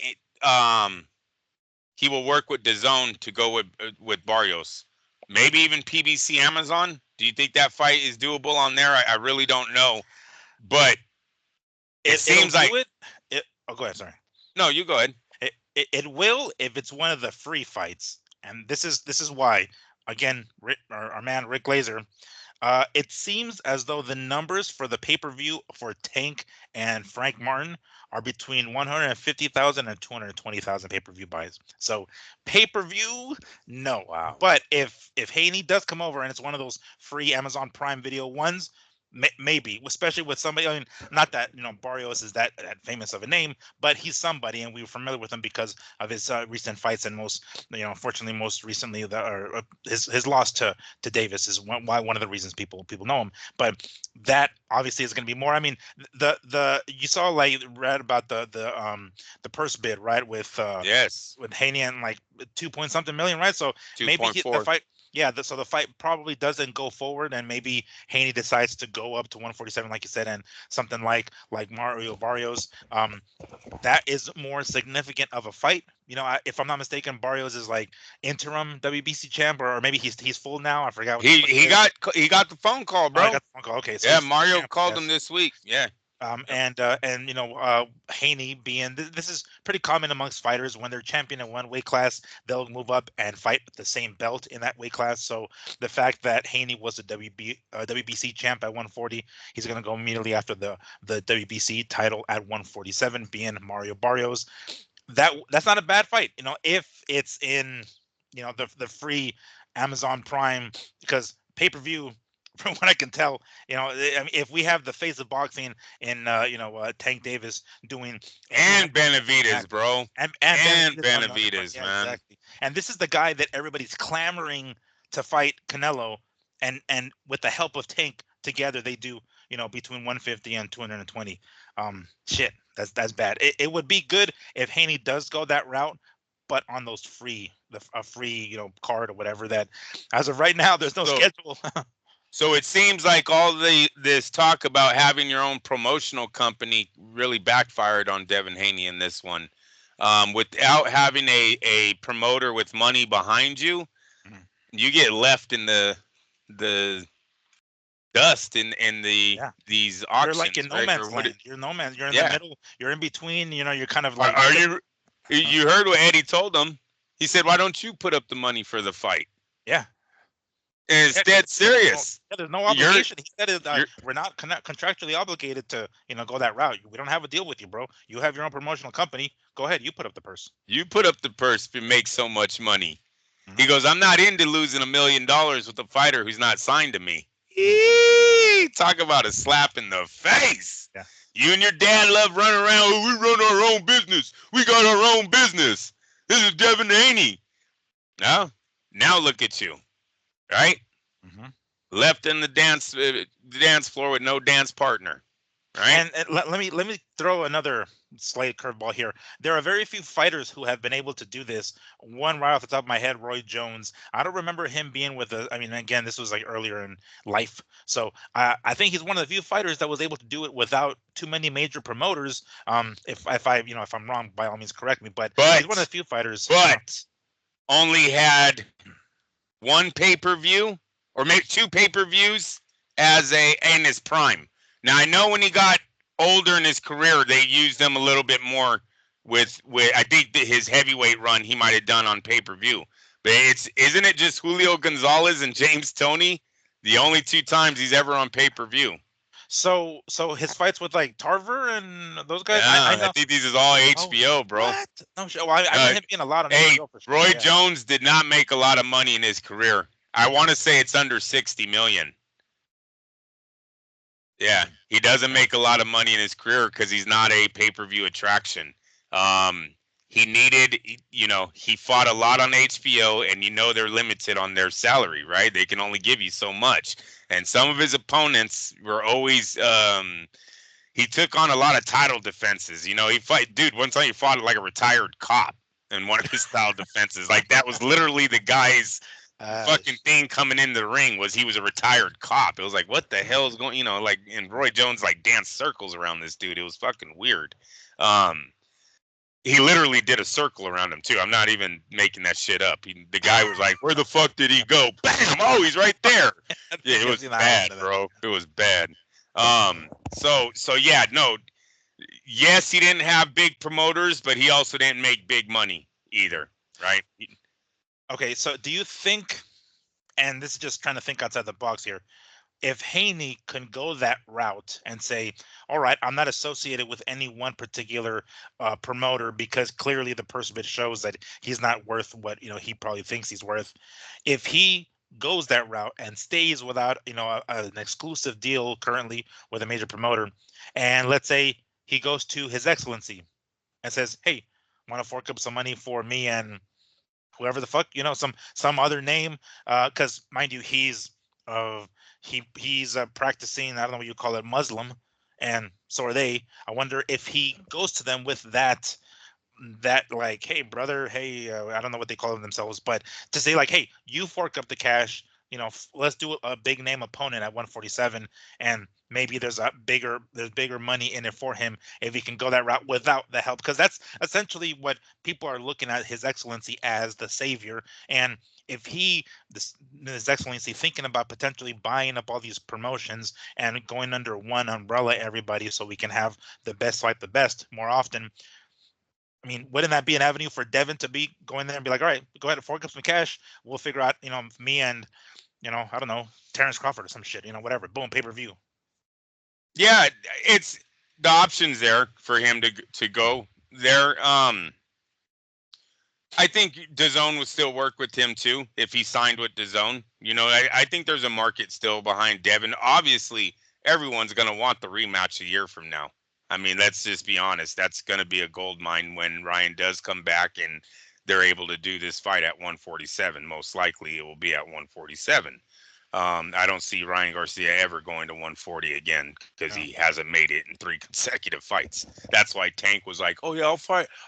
he will work with DAZN to go with Barrios. Maybe even PBC Amazon. Do you think that fight is doable on there? I really don't know. But it It'll seems do like it. Oh, go ahead. Sorry. no, you go ahead. It will if it's one of the free fights, and this is why. Again, our man Rick Glazer. It seems as though the numbers for the pay-per-view for Tank and Frank Martin are between 150,000 and 220,000 pay-per-view buys. So pay-per-view, no. Wow. But if Haney does come over and it's one of those free Amazon Prime Video ones, maybe, especially with somebody. I mean, not that Barrios is that famous of a name, but he's somebody, and we were familiar with him because of his recent fights, and unfortunately, most recently, his loss to Davis is one of the reasons people know him. But that obviously is going to be more. I mean, the you saw, like, read about the purse bid, right, with Yes. with Haney and like 2 point something million, right? So maybe the 2.4. fight. Yeah, so the fight probably doesn't go forward, and maybe Haney decides to go up to 147, like you said, and something like Mario Barrios. That is more significant of a fight. If I'm not mistaken, Barrios is like interim WBC champ, or maybe he's full now. I forgot what the He got the phone call, Oh, I bro. got the phone call. Okay, so Yeah, he's Mario champ, called him yes. this week. Yeah. Yep. And Haney being this is pretty common amongst fighters. When they're champion in one weight class, they'll move up and fight the same belt in that weight class. So the fact that Haney was a WBC champ at 140, he's going to go immediately after the WBC title at 147, being Mario Barrios. That's not a bad fight, if it's in the free Amazon Prime, because pay-per-view, from what I can tell, I mean, if we have the face of boxing in Tank Davis doing And Benavides, bro. and And Benavidez on the other part. Benavides, Yeah, man. exactly. And this is the guy that everybody's clamoring to fight Canelo, and with the help of Tank together, they do between 150 and 220. Shit, that's bad. It would be good if Haney does go that route, but on those a free card or whatever. That as of right now, there's no So schedule. so it seems like all this talk about having your own promotional company really backfired on Devin Haney in this one. Without having a promoter with money behind you, Mhm. you get left in the dust in Yeah, these you're like in auctions, no right? Or man's what? land. You're no man. You're in the Yeah. middle. You're in between. You're kind of Are, like are you're. you? You heard what Eddie told him. He said, "Why don't you put up the money for the fight?" Yeah. And it's Yeah, because dead serious. there's no You're obligation. He said it, you're we're not contractually obligated to go that route. We don't have a deal with you, bro. You have your own promotional company. Go ahead, you put up the purse. you put up the purse to make so much money. Mhm. He goes, "I'm not into losing $1 million with a fighter who's not signed to me." Eee, talk about a slap in the face. Yeah. You and your dad love running around. "Oh, we run our own business. We got our own business. This is Devin Haney." Now look at you, right? Hmm. Left in the dance floor with no dance partner, right? And let me throw another slight curveball here. There are very few fighters who have been able to do this. One right off the top of my head, Roy Jones. I don't remember him being with a. I mean, again, this was like earlier in life, so I think he's one of the few fighters that was able to do it without too many major promoters. If I'm wrong, by all means, correct me. But he's one of the But few fighters. but only had one pay-per-view or maybe two pay-per-views as a in his prime. Now I know when he got older in his career, they used him a little bit more with I think that his heavyweight run he might have done on pay-per-view. But isn't it just Julio Gonzalez and James Toney the only two times he's ever on pay-per-view? So his fights with like Tarver and those guys, I Yeah, I know. think this is all Oh, HBO, bro. what? No shit. Well, I remember Uh, him being a lot on Hey, HBO for sure. Roy Yeah. Jones did not make a lot of money in his career. I want to say it's under 60 million. Yeah, Mm, he doesn't okay. make a lot of money in his career because he's not a pay-per-view attraction. Um, he needed, he fought a lot on HBO, and they're limited on their salary, right? They can only give you so much. And some of his opponents were always, he took on a lot of title defenses. One time he fought like a retired cop in one of his style defenses. Like that was literally the guy's fucking Sh- thing coming in the ring was he was a retired cop. It was like, what the hell is going, like, and Roy Jones like danced circles around this dude. It was fucking weird. Um, He literally did a circle around him too. I'm not even making that shit up. The guy was like, "Where the fuck did he go?" Bam! Oh, he's right there. I Yeah, think it I've was seen the highlight bad, of that. bro. It was bad. So yeah, no. Yes, he didn't have big promoters, but he also didn't make big money either, right? Okay, so do you think, and this is just trying to think outside the box here, if Haney can go that route and say, all right, I'm not associated with any one particular promoter because clearly the purse bid shows that he's not worth what he probably thinks he's worth. If he goes that route and stays without an exclusive deal currently with a major promoter, and let's say he goes to His Excellency and says, hey, want to fork up some money for me and whoever the fuck, some other name, because mind you, uh he's practicing, I don't know what you call it, Muslim, and so are they. I wonder if he goes to them with that like, hey brother, hey, I don't know what they call themselves, but to say like, hey, you fork up the cash, let's do a big name opponent at 147, and maybe there's bigger money in it for him if he can go that route without the help, because that's essentially what people are looking at His Excellency as, the savior. And if His Excellency thinking about potentially buying up all these promotions and going under one umbrella, everybody, so we can have the best fight the best more often. I mean, wouldn't that be an avenue for Devin to be going there and be like, all right, go ahead and fork up some cash. We'll figure out, me and, I don't know, Terrence Crawford or some shit, whatever. Boom, pay-per-view. Yeah, it's the options there for him to go there. I think DAZN would still work with him too if he signed with DAZN. I think there's a market still behind Devin. Obviously, everyone's going to want the rematch a year from now. I mean, let's just be honest. That's going to be a gold mine when Ryan does come back and they're able to do this fight at 147. Most likely it will be at 147. I don't see Ryan Garcia ever going to 140 again because he Yeah. hasn't made it in 3 consecutive fights. That's why Tank was like, "Oh yeah,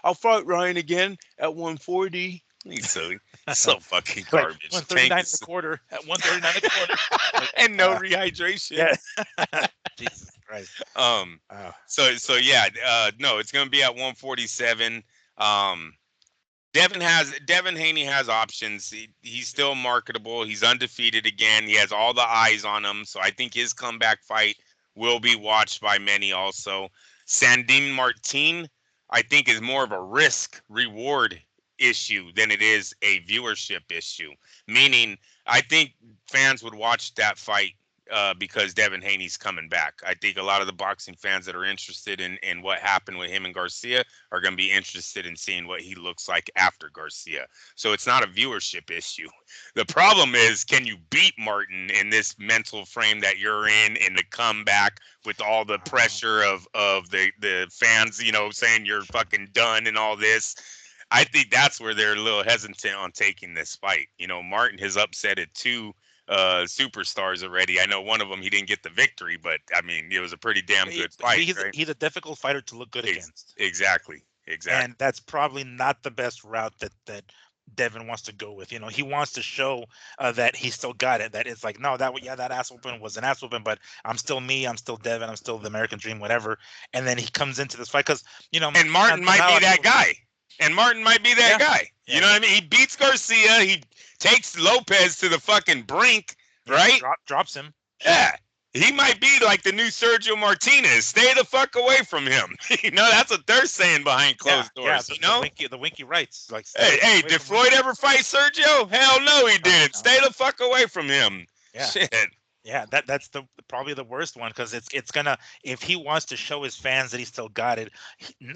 I'll fight Ryan again at 140." He's silly, so fucking Like garbage. Tank 139 and a is quarter at 139 and a quarter. Like, and no rehydration. yeah. Jesus Christ. Um, Wow. so yeah, no, it's gonna be at 147. Um, Devin Haney has options. He's still marketable. He's undefeated again. He has all the eyes on him. So I think his comeback fight will be watched by many also. Sandin Martin, I think, is more of a risk reward issue than it is a viewership issue. Meaning, I think fans would watch that fight because Devin Haney's coming back. I think a lot of the boxing fans that are interested in what happened with him and Garcia are going to be interested in seeing what he looks like after Garcia. So it's not a viewership issue. The problem is, can you beat Martin in this mental frame that you're in the comeback with all the pressure of the fans, saying you're fucking done and all this? I think that's where they're a little hesitant on taking this fight. Martin has upsetted two superstars already. I know one of them he didn't get the victory, but I mean it was a pretty damn good fight, He's right? he's a difficult fighter to look good against, Exactly, and exactly. that's probably not the best route that Devin wants to go with. He wants to show that he still got it. That it's like, no, that ass whooping was an ass whooping, but I'm still me. I'm still Devin. I'm still the American Dream, whatever. And then he comes into this fight because And Martin might now be I that feel, guy. And Martin might be that yeah, guy. yeah, You know what I mean? He beats Garcia. He takes Lopez to the fucking brink, yeah, right? drops him. Shit. Yeah. He might be like the new Sergio Martinez. Stay the fuck away from him. That's what they're saying behind Yeah, closed yeah, doors, the winky rights, like Hey, stay hey, away did from him. Floyd ever fight Sergio? Hell no, he No, didn't. no. Stay the fuck away from him. Yeah. Shit. Yeah, that's probably the worst one, because it's gonna, if he wants to show his fans that he still got it,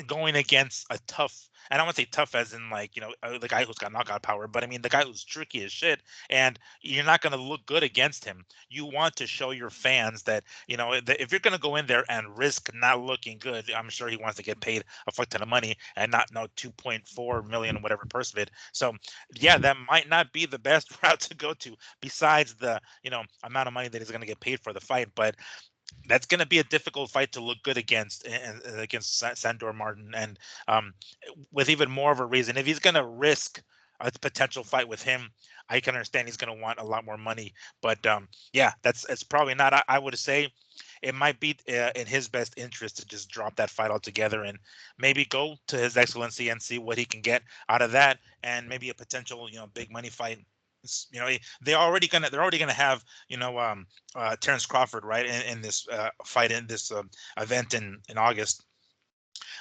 going against a tough, and I don't want to say tough as in like, the guy who's got knockout power, but I mean the guy who's tricky as shit, and you're not gonna look good against him. You want to show your fans that that if you're gonna go in there and risk not looking good, I'm sure he wants to get paid a fuck ton of money and not 2.4 million whatever purse bid. So yeah, that might not be the best route to go to, besides the amount of money that he's going to get paid for the fight. But that's going to be a difficult fight to look good against, and against Sandor Martin, and um, with even more of a reason, if he's going to risk a potential fight with him, I can understand he's going to want a lot more money. But yeah, it's probably not. I would say it might be in his best interest to just drop that fight altogether and maybe go to His Excellency and see what he can get out of that, and maybe a potential big money fight. They're already gonna have Terrence Crawford, right, in this fight, in this event in August.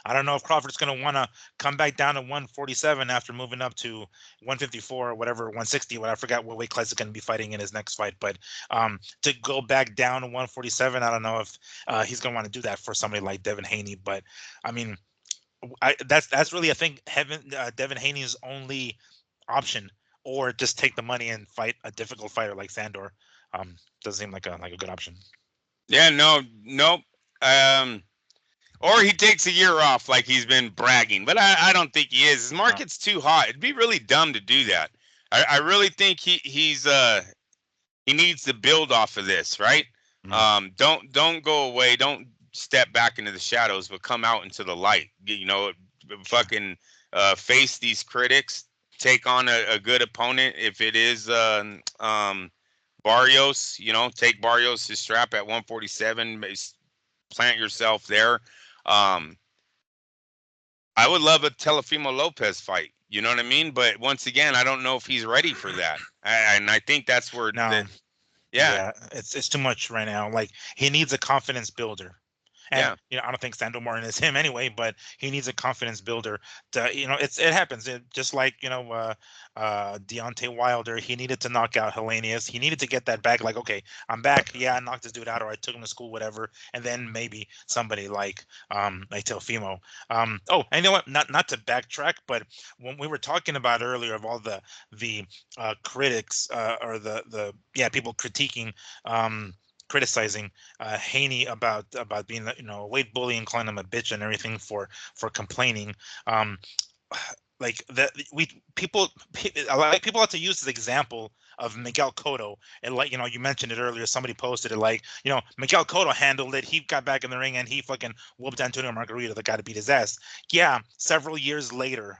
I don't know if Crawford's going to want to come back down to 147 after moving up to 154 or whatever, 160. What I forgot what weight class is going to be fighting in his next fight. But to go back down to 147, I don't know if he's going to want to do that for somebody like Devin Haney. But I mean, that's really, I think, Devin Haney's only option, or just take the money and fight a difficult fighter like Sandor. Doesn't seem like a good option. Yeah, no, nope. Um, or he takes a year off like he's been bragging, but I don't think he is. His market's too hot. It'd be really dumb to do that. I really think he needs to build off of this, right? Don't go away. Don't step back into the shadows, but come out into the light. Fucking face these critics. Take on a good opponent. If it is Barrios, take Barrios' strap at 147. Plant yourself there. Um, I would love a Telefimo Lopez fight. You know what I mean? But once again, I don't know if he's ready for that. And I think that's where yeah, it's too much right now. Like, he needs a confidence builder. And I don't think Sandor Martin is him anyway, but he needs a confidence builder. It happens. Just like Deontay Wilder, he needed to knock out Helenius. He needed to get that back. Like, okay, I'm back. Yeah, I knocked this dude out, or I took him to school, whatever. And then maybe somebody like Teofimo. Oh, and you know what? Not to backtrack, but when we were talking about earlier of all the critics or the people critiquing. Criticizing Haney about being a weight bully and calling him a bitch and everything for complaining. Like that, people like people have to use this example of Miguel Cotto, and like you mentioned it earlier. Somebody posted it, like Miguel Cotto handled it. He got back in the ring and he fucking whooped Antonio Margarito, the guy to beat his ass. Yeah, several years later,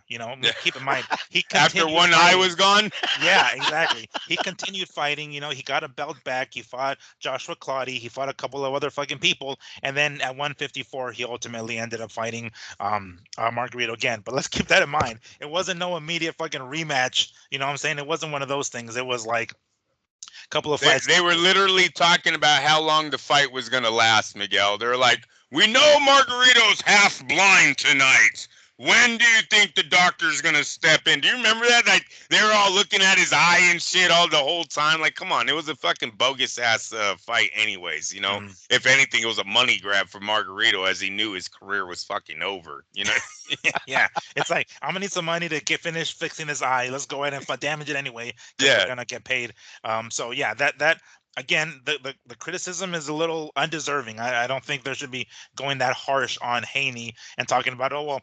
keep in mind he after one eye was gone. Yeah, exactly. He continued fighting. He got a belt back. He fought Joshua Clottey. He fought a couple of other fucking people, and then at 154, he ultimately ended up fighting Margarito again. But let's keep that in mind. It wasn't no immediate fucking rematch. You know what I'm saying? It wasn't one of those things. It was like a couple of fights. They were literally talking about how long the fight was going to last, Miguel. They're like, we know Margarito's half blind tonight. When do you think the doctor's going to step in? Do you remember that? Like, they were all looking at his eye and shit the whole time. Like, come on. It was a fucking bogus-ass fight anyways, If anything, it was a money grab for Margarito, as he knew his career was fucking over, Yeah. It's like, I'm going to need some money to get finished fixing his eye. Let's go ahead and damage it anyway. Yeah. We're going to get paid. So, yeah, that again, the criticism is a little undeserving. I don't think there should be going that harsh on Haney and talking about, oh, well,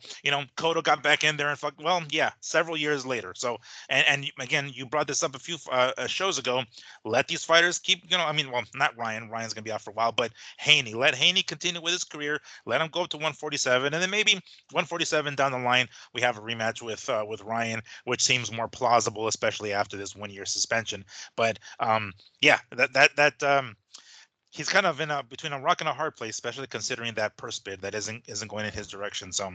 Cotto got back in there and fuck. Well, yeah, several years later. So, and again, you brought this up a few shows ago. Let these fighters keep, well, not Ryan. Ryan's going to be out for a while, but Haney. Let Haney continue with his career. Let him go up to 147. And then maybe 147 down the line, we have a rematch with Ryan, which seems more plausible, especially after this 1-year suspension. But, yeah, that he's kind of in between a rock and a hard place, especially considering that purse bid that isn't going in his direction. So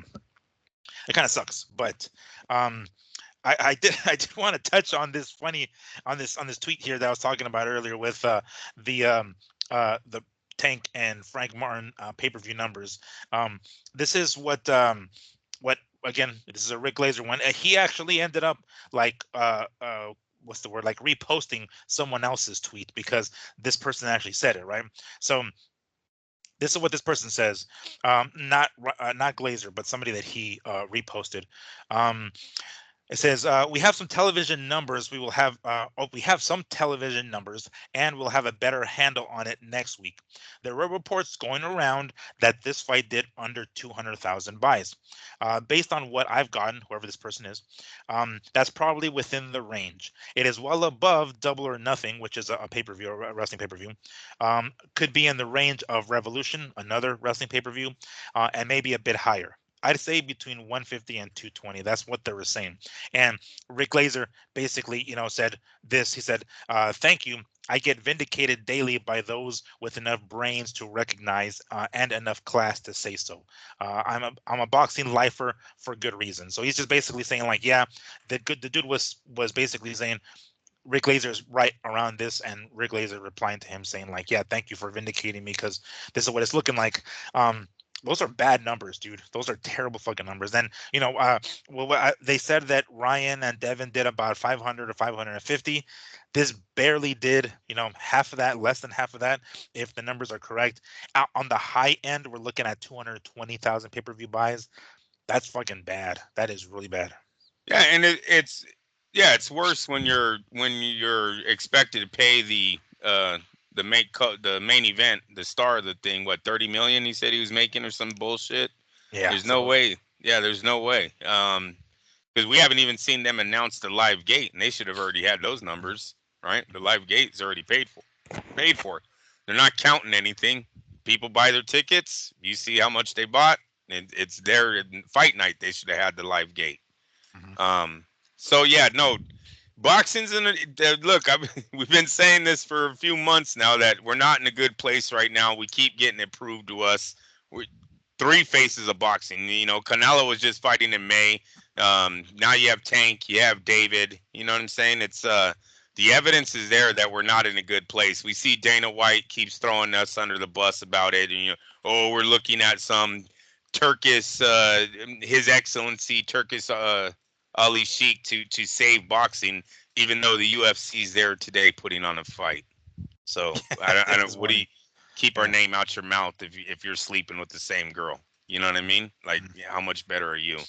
it kind of sucks. But I did want to touch on this tweet here that I was talking about earlier with the Tank and Frank Martin pay-per-view numbers. This is what again, this is a Rick Glazer one. He actually ended up like what's the word, like reposting someone else's tweet because this person actually said it, right? So this is what this person says. Not Glazer, but somebody that he reposted. It says, we have some television numbers. We have some television numbers, and we'll have a better handle on it next week. There were reports going around that this fight did under 200,000 buys. Based on what I've gotten, whoever this person is, that's probably within the range. It is well above Double or Nothing, which is a pay-per-view, a wrestling pay-per-view. Could be in the range of Revolution, another wrestling pay-per-view, and maybe a bit higher. I'd say between 150 and 220. That's what they were saying. And Rick Glazer basically, said this. He said, thank you. I get vindicated daily by those with enough brains to recognize and enough class to say so. I'm a boxing lifer for good reason. So he's just basically saying like, yeah, the dude was basically saying Rick Laser's right around this, and Rick Laser replying to him saying like, yeah, thank you for vindicating me because this is what it's looking like. Those are bad numbers, dude. Those are terrible fucking numbers. Then they said that Ryan and Devin did about 500 or 550. This barely did, half of that, less than half of that, if the numbers are correct. On the high end, we're looking at 220,000 pay-per-view buys. That's fucking bad. That is really bad. Yeah, and it's worse when you're expected to pay the main event, the star of the thing, what, 30 million he said he was making or some bullshit. Yeah. There's no way. Yeah, there's no way. Because we haven't even seen them announce the live gate, and they should have already had those numbers, right? The live gate's already paid for. They're not counting anything. People buy their tickets. You see how much they bought. And it's there in fight night. They should have had the live gate. Mm-hmm. So yeah, no, boxing's look. We've been saying this for a few months now that we're not in a good place right now. We keep getting it proved to us. We're three faces of boxing. Canelo was just fighting in May. Now you have Tank, you have David. You know what I'm saying? It's the evidence is there that we're not in a good place. We see Dana White keeps throwing us under the bus about it, and we're looking at some Turkish, His Excellency Turkish Ali Sheikh to save boxing, even though the UFC's there today putting on a fight. So I don't. What do you keep our name out your mouth if you're sleeping with the same girl? You know what I mean? Like, how much better are you?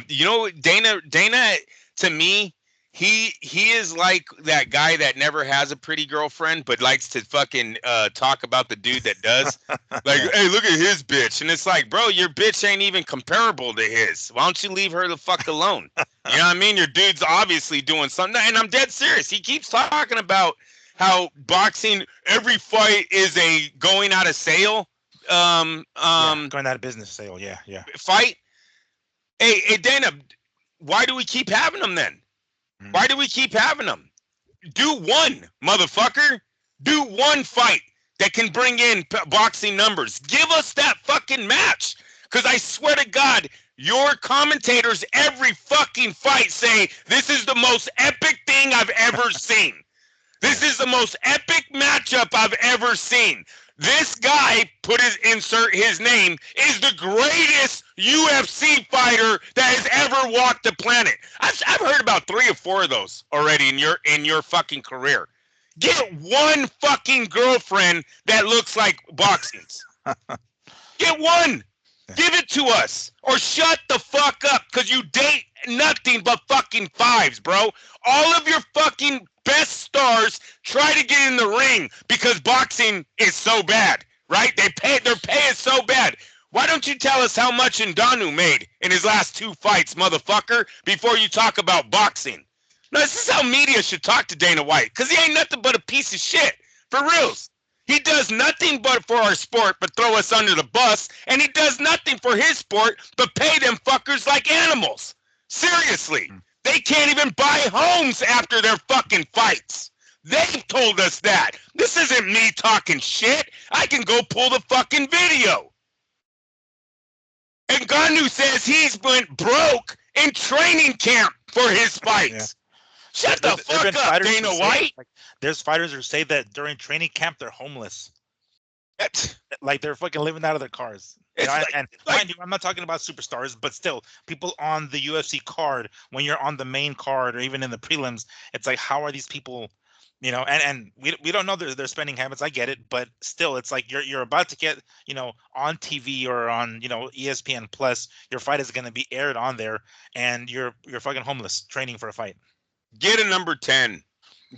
Dana to me, he is like that guy that never has a pretty girlfriend but likes to fucking talk about the dude that does. Like, hey, look at his bitch. And it's like, bro, your bitch ain't even comparable to his. Why don't you leave her the fuck alone? You know what I mean? Your dude's obviously doing something. And I'm dead serious. He keeps talking about how boxing, every fight is a going out of sale. Going out of business sale. Yeah. Fight. Hey, Dana, why do we keep having them then? Why do we keep having them? Do one, motherfucker. Do one fight that can bring in boxing numbers. Give us that fucking match. Because I swear to God, your commentators every fucking fight say, this is the most epic thing I've ever seen. This is the most epic matchup I've ever seen. This guy, insert his name, is the greatest UFC fighter that has ever walked the planet. I've heard about 3 or 4 of those already in your fucking career. Get one fucking girlfriend that looks like boxing's. Get one. Give it to us. Or shut the fuck up, because you date nothing but fucking fives, bro. All of your fucking best stars try to get in the ring because boxing is so bad, right? Their pay is so bad. Why don't you tell us how much Ngannou made in his last 2 fights, motherfucker, before you talk about boxing? No, this is how media should talk to Dana White, because he ain't nothing but a piece of shit. For reals. He does nothing but for our sport but throw us under the bus, and he does nothing for his sport but pay them fuckers like animals. Seriously. They can't even buy homes after their fucking fights. They've told us that. This isn't me talking shit. I can go pull the fucking video. And Ngannou says he's went broke in training camp for his fights. Yeah. Shut the fuck up, Dana White. There's fighters who say that during training camp they're homeless. Like they're fucking living out of their cars. Mind you, I'm not talking about superstars, but still, people on the UFC card, when you're on the main card or even in the prelims, it's like, how are these people, and we don't know their spending habits. I get it, but still, it's like you're about to get, on TV or on, ESPN Plus, your fight is going to be aired on there, and you're fucking homeless training for a fight. Get a number 10.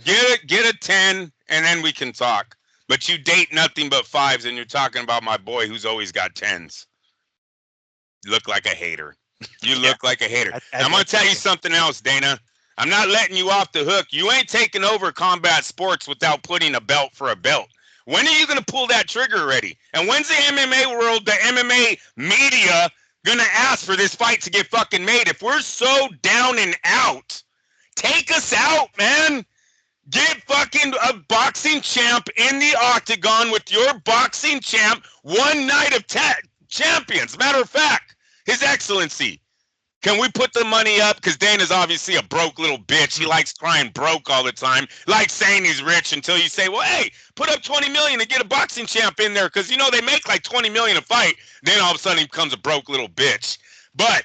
Get a 10, and then we can talk. But you date nothing but 5s, and you're talking about my boy who's always got 10s. You look like a hater. You look like a hater. I'm going to tell you something else, Dana. I'm not letting you off the hook. You ain't taking over combat sports without putting a belt for a belt. When are you going to pull that trigger already? And when's the MMA world, the MMA media, going to ask for this fight to get fucking made? If we're so down and out, take us out, man. Get fucking a boxing champ in the octagon with your boxing champ. One night of champions. Matter of fact, His Excellency. Can we put the money up? Because Dana's obviously a broke little bitch. He likes crying broke all the time. Likes saying he's rich until you say, well, hey, put up 20 million and get a boxing champ in there. Because, you know, they make like 20 million a fight. Then all of a sudden he becomes a broke little bitch. But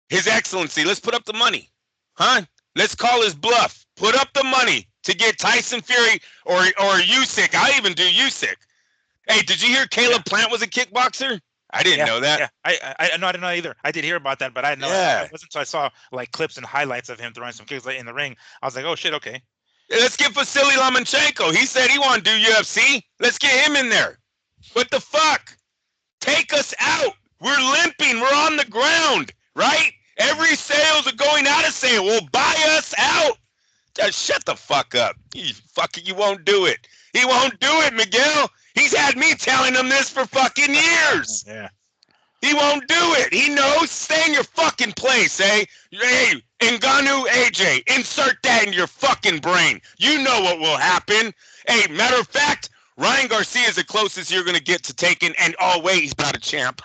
His Excellency, let's put up the money. Huh? Let's call his bluff. Put up the money to get Tyson Fury or Usyk. I'll even do Usyk. Hey, did you hear Caleb Plant was a kickboxer? I didn't know that. Yeah, I know. I didn't know either. I did hear about that, but I didn't know. It wasn't until I saw like clips and highlights of him throwing some kicks like, in the ring. I was like, oh shit, okay. Let's get Vasily Lomachenko. He said he wanted to do UFC. Let's get him in there. What the fuck? Take us out. We're limping. We're on the ground, right? Every sales are going out of sale. Well, buy us out. Just shut the fuck up. You won't do it. He won't do it, Miguel. He's had me telling him this for fucking years. Yeah. He won't do it. He knows. Stay in your fucking place, eh? Hey, Ngannou AJ, insert that in your fucking brain. You know what will happen. Hey, matter of fact, Ryan Garcia is the closest you're going to get to taking, and oh, wait, he's not a champ.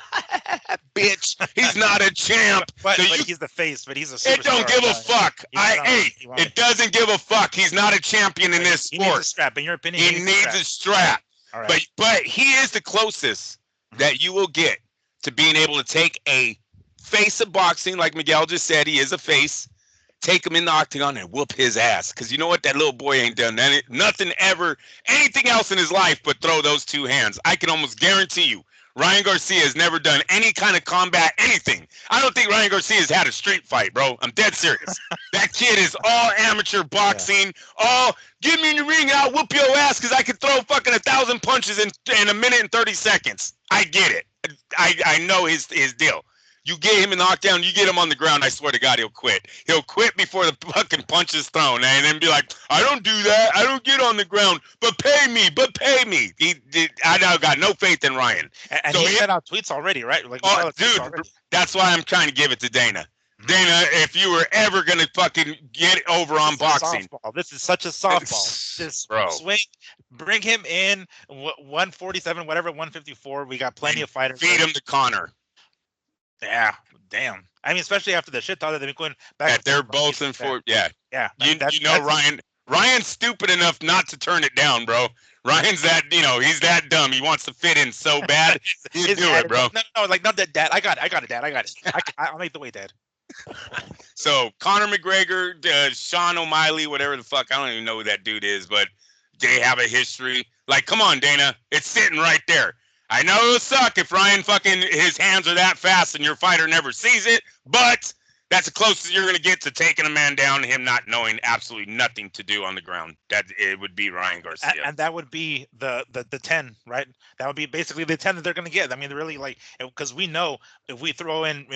Bitch, he's not a champ. But he's the face, but he's a superstar. It don't give a fuck. It doesn't give a fuck. He's not a champion in this sport. He needs a strap. In your opinion, he needs a strap. All right. But he is the closest that you will get to being able to take a face of boxing, like Miguel just said, he is a face, take him in the octagon and whoop his ass. Because you know what? That little boy ain't done nothing ever, anything else in his life but throw those two hands. I can almost guarantee you, Ryan Garcia has never done any kind of combat, anything. I don't think Ryan Garcia has had a street fight, bro. I'm dead serious. That kid is all amateur boxing, all get me in the ring and I'll whoop your ass because I can throw fucking 1,000 punches in a minute and 30 seconds. I get it. I know his deal. You get him in the knockdown, you get him on the ground, I swear to God, he'll quit. He'll quit before the fucking punch is thrown, and then be like, I don't do that. I don't get on the ground, but pay me. I got no faith in Ryan. And so he sent out tweets already, right? Like, dude, that's why I'm trying to give it to Dana. Dana, if you were ever going to fucking get over on boxing. This is such a softball. Just swing, bring him in, 147, whatever, 154. We got plenty of fighters. Feed him to Connor. Yeah, damn. I mean, especially after the shit talk that they've been going back. They're both in for, yeah. Yeah. Ryan's stupid enough not to turn it down, bro. Ryan's that, he's that dumb. He wants to fit in so bad. You do it, bro. No, Dad. I got it, Dad. I got it. I'll make the way, Dad. So, Conor McGregor, Sean O'Malley, whatever the fuck, I don't even know who that dude is, but they have a history. Like, come on, Dana. It's sitting right there. I know it'll suck if Ryan fucking his hands are that fast and your fighter never sees it, but that's the closest you're going to get to taking a man down, him not knowing absolutely nothing to do on the ground. That it would be Ryan Garcia. And that would be the 10, right? That would be basically the 10 that they're going to get. I mean, really, like, because we know if we throw in,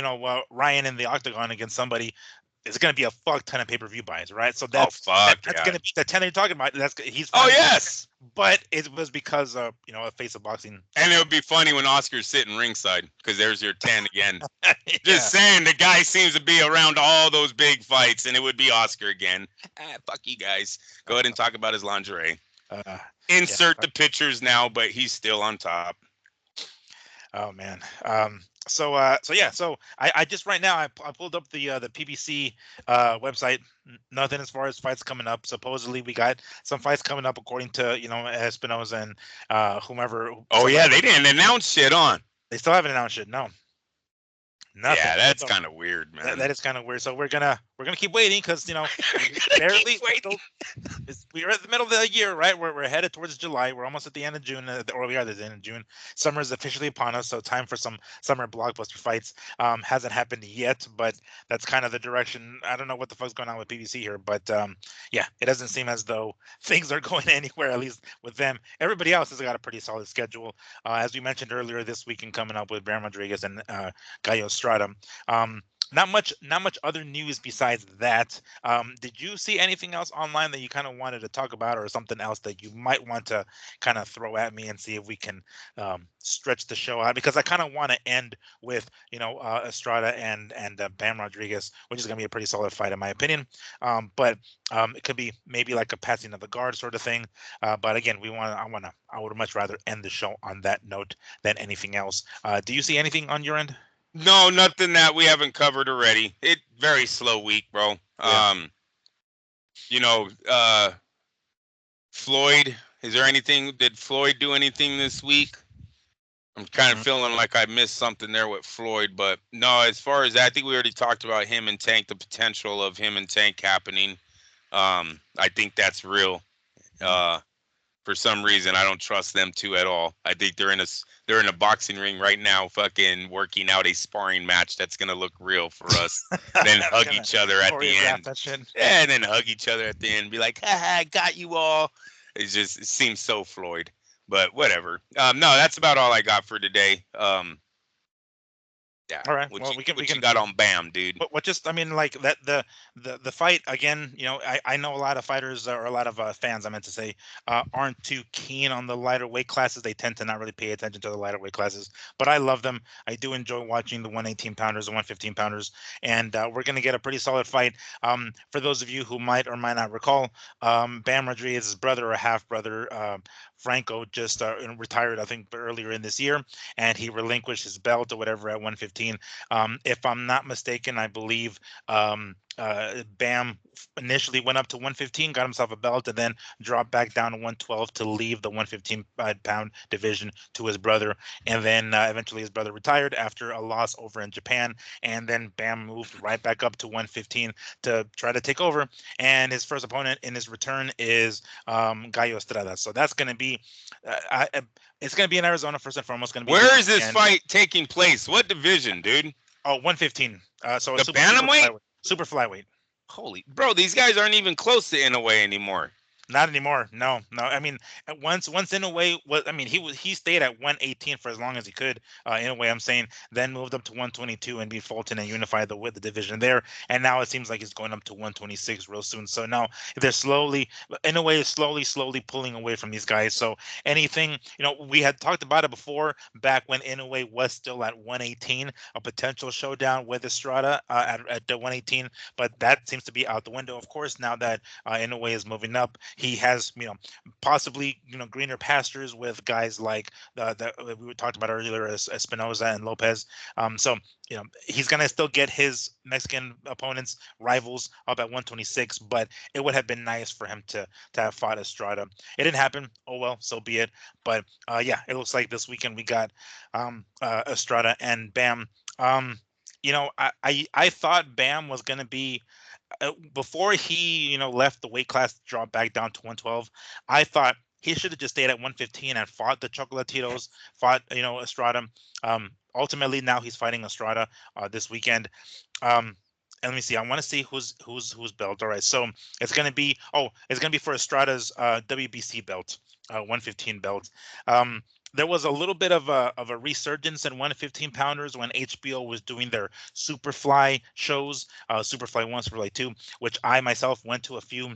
Ryan in the octagon against somebody, it's going to be a fuck ton of pay-per-view buys, right? So that's going to be the 10 that you're talking about. He's oh, yes. But it was because of, a face of boxing. And it would be funny when Oscar's sitting ringside because there's your 10 again. Just saying, the guy seems to be around all those big fights, and it would be Oscar again. Fuck you guys. Go ahead and talk about his lingerie. Insert the pictures now, but he's still on top. Oh, man. So I just right now I pulled up the PBC website. Nothing as far as fights coming up. Supposedly we got some fights coming up according to Espinoza and whomever. Oh yeah, they didn't announce shit on. They still haven't announced shit. No. Nothing. Yeah, that's kind of weird, man. That is kind of weird. So we're gonna keep waiting because barely. We're at the middle of the year, right? We're headed towards July. We're almost at the end of June, or we are at the end of June. Summer is officially upon us, so time for some summer blockbuster fights. Hasn't happened yet, but that's kind of the direction. I don't know what the fuck's going on with PBC here, but yeah, it doesn't seem as though things are going anywhere. At least with them, everybody else has got a pretty solid schedule. As we mentioned earlier, this weekend coming up with Rodrigues and Gallo Estrada. not much other news besides that. Did you see anything else online that you kind of wanted to talk about, or something else that you might want to kind of throw at me and see if we can stretch the show out? Because I kind of want to end with Estrada and Bam Rodriguez, which is going to be a pretty solid fight in my opinion. But it could be maybe like a passing of the guard sort of thing. But again, I would much rather end the show on that note than anything else. Do you see anything on your end? No, nothing that we haven't covered already. It very slow week, bro. Yeah. You know, Floyd. Is there anything? Did Floyd do anything this week? I'm kind of Mhm. feeling like I missed something there with Floyd, but no. As far as that, I think we already talked about him and Tank, the potential of him and Tank happening. I think that's real. Mhm. Uh, for some reason, I don't trust them two at all. I think they're in a boxing ring right now, fucking working out a sparring match that's gonna look real for us. Then They're hug gonna each other at the choreograph end. that shit. Yeah, and then hug each other at the end, be like, "Ha I got you all." It seems so Floyd, but whatever. No, that's about all I got for today. Yeah, All right. Well, we what you can got on Bam, dude? what just I mean like that the fight again, I know a lot of fighters or a lot of fans I meant to say aren't too keen on the lighter weight classes. They tend to not really pay attention to the lighter weight classes, but I love them. I do enjoy watching the 118 pounders, the 115 pounders, and we're going to get a pretty solid fight. For those of you who might or might not recall, Bam Rodriguez's brother or half brother, Franco, just retired I think earlier in this year, and he relinquished his belt or whatever at 115. If I'm not mistaken, I believe Bam initially went up to 115, got himself a belt, and then dropped back down to 112 to leave the 115 pound division to his brother. And then eventually his brother retired after a loss over in Japan. And then Bam moved right back up to 115 to try to take over. And his first opponent in his return is Gallo Estrada. So that's going to be, it's going to be in Arizona first and foremost. Going to be this Where is this weekend. fight taking place? What division, dude? Oh, 115. So The it's super bantamweight? flyweight. Super flyweight. Holy, bro, these guys aren't even close to Inoue anymore. Not anymore. No, no. I mean, once in a way, was I mean, he stayed at 118 for as long as he could. In a way, I'm saying, then moved up to 122 and beat Fulton and unified the division there. And now it seems like he's going up to 126 real soon. So now they're slowly, in a way, slowly pulling away from these guys. So anything, we had talked about it before, back when Inoue was still at 118, a potential showdown with Estrada at the 118, but that seems to be out the window. Of course, now that Inoue is moving up, he has, possibly, greener pastures with guys like that we talked about earlier as Espinoza and Lopez. So he's gonna still get his Mexican opponents, rivals up at 126, but it would have been nice for him to have fought Estrada. It didn't happen. Oh well, so be it. But yeah, it looks like this weekend we got Estrada and Bam. I thought Bam was gonna be before he left the weight class, dropped back down to 112. I thought he should have just stayed at 115 and fought the Chocolatitos, fought Estrada. Ultimately, now he's fighting Estrada this weekend. And let me see. I want to see who's belt. All right, so it's gonna be for Estrada's WBC belt, 115 belt. Um, there was a little bit of a resurgence in 115 pounders when HBO was doing their Superfly shows, Superfly 1, Superfly 2, which I myself went to a few.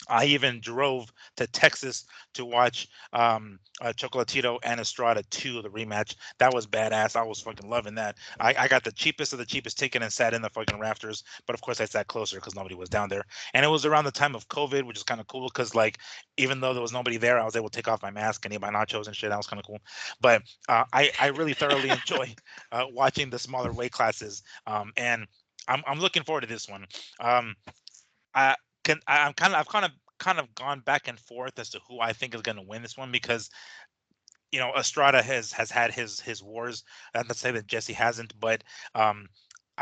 I even drove to Texas to watch Chocolatito and Estrada 2, the rematch. That was badass. I was fucking loving that. I got the cheapest of the cheapest ticket and sat in the fucking rafters. But of course, I sat closer because nobody was down there. And it was around the time of COVID, which is kind of cool because, like, even though there was nobody there, I was able to take off my mask and eat my nachos and shit. That was kind of cool. But I really thoroughly enjoy watching the smaller weight classes. And I'm looking forward to this one. Um, I I've kind of gone back and forth as to who I think is going to win this one because Estrada has had his wars. Not to say that Jesse hasn't, but I'm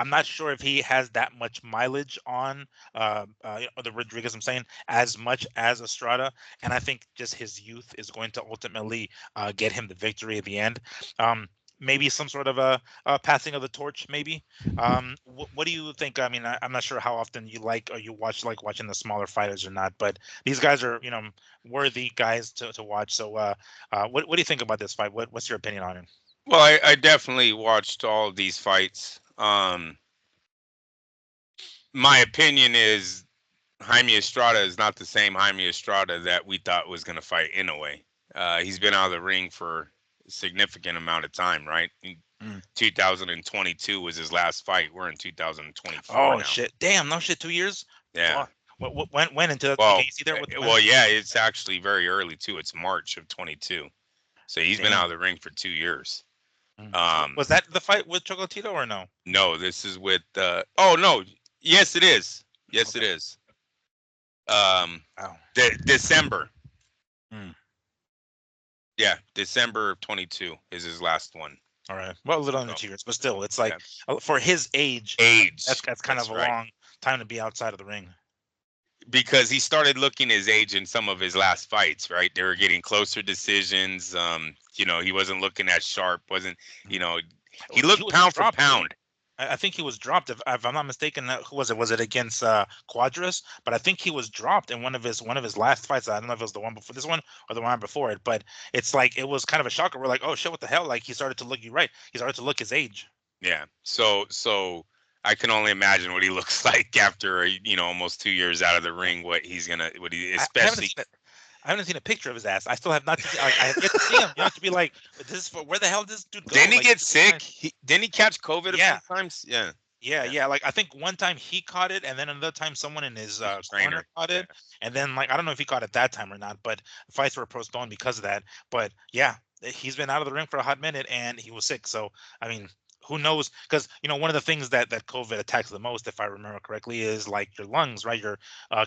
not sure if he has that much mileage on the Rodriguez. I'm saying as much as Estrada, and I think just his youth is going to ultimately get him the victory at the end. Um, Maybe some sort of a passing of the torch, maybe. What do you think? I mean, I'm not sure how often you like or you like watching the smaller fighters or not, but these guys are worthy guys to watch. So, what do you think about this fight? What's your opinion on it? Well, I definitely watched all of these fights. My opinion is Jaime Estrada is not the same Jaime Estrada that we thought was going to fight Inoue. He's been out of the ring for a significant amount of time, right? In Mm. 2022 was his last fight. We're in 2024 Oh now. shit! Damn, no shit. 2 years. Yeah. Fuck. When into? Can Well, you see there? What? When? well, yeah, it's actually very early too. It's March of 22. So he's been out Damn. of the ring for 2 years. Mm. Um, Was that the fight with Chocolatito or no? no, this is with. Oh no, yes, it is. Yes, it Okay. is. Um, Wow. December. Mm. Yeah, December of 22 is his last one. All right. Well, a little under So 2 years, but still, it's yeah, like for his age, age. that's kind of That's a right. long time to be outside of the ring. Because he started looking his age in some of his last fights, right? They were getting closer decisions. He wasn't looking as sharp. Wasn't you Mhm. know? He He looked was pound for dropped too. pound. I think he was dropped. If I'm not mistaken, who was it? Was it against Quadras? But I think he was dropped in one of his last fights. I don't know if it was the one before this one or the one before it. But it's like it was kind of a shocker. We're like, oh shit, what the hell? Like he started to look. You're right. He started to look his age. Yeah. So I can only imagine what he looks like after almost 2 years out of the ring. What he I haven't especially seen it. I haven't seen a picture of his ass. I still have not. I have yet to see him. You have to be like, this is where the hell did this dude go? didn't he Like, get sick? Didn't he catch COVID a few yeah, times? Yeah. yeah, Yeah. yeah. Like I think one time he caught it, and then another time someone in his His corner trainer. caught Yeah. it, and then like I don't know if he caught it that time or not, but fights were postponed because of that. But yeah, he's been out of the ring for a hot minute, and he was sick. So I mean, who knows? Because one of the things that COVID attacks the most, if I remember correctly, is like your lungs, right? Your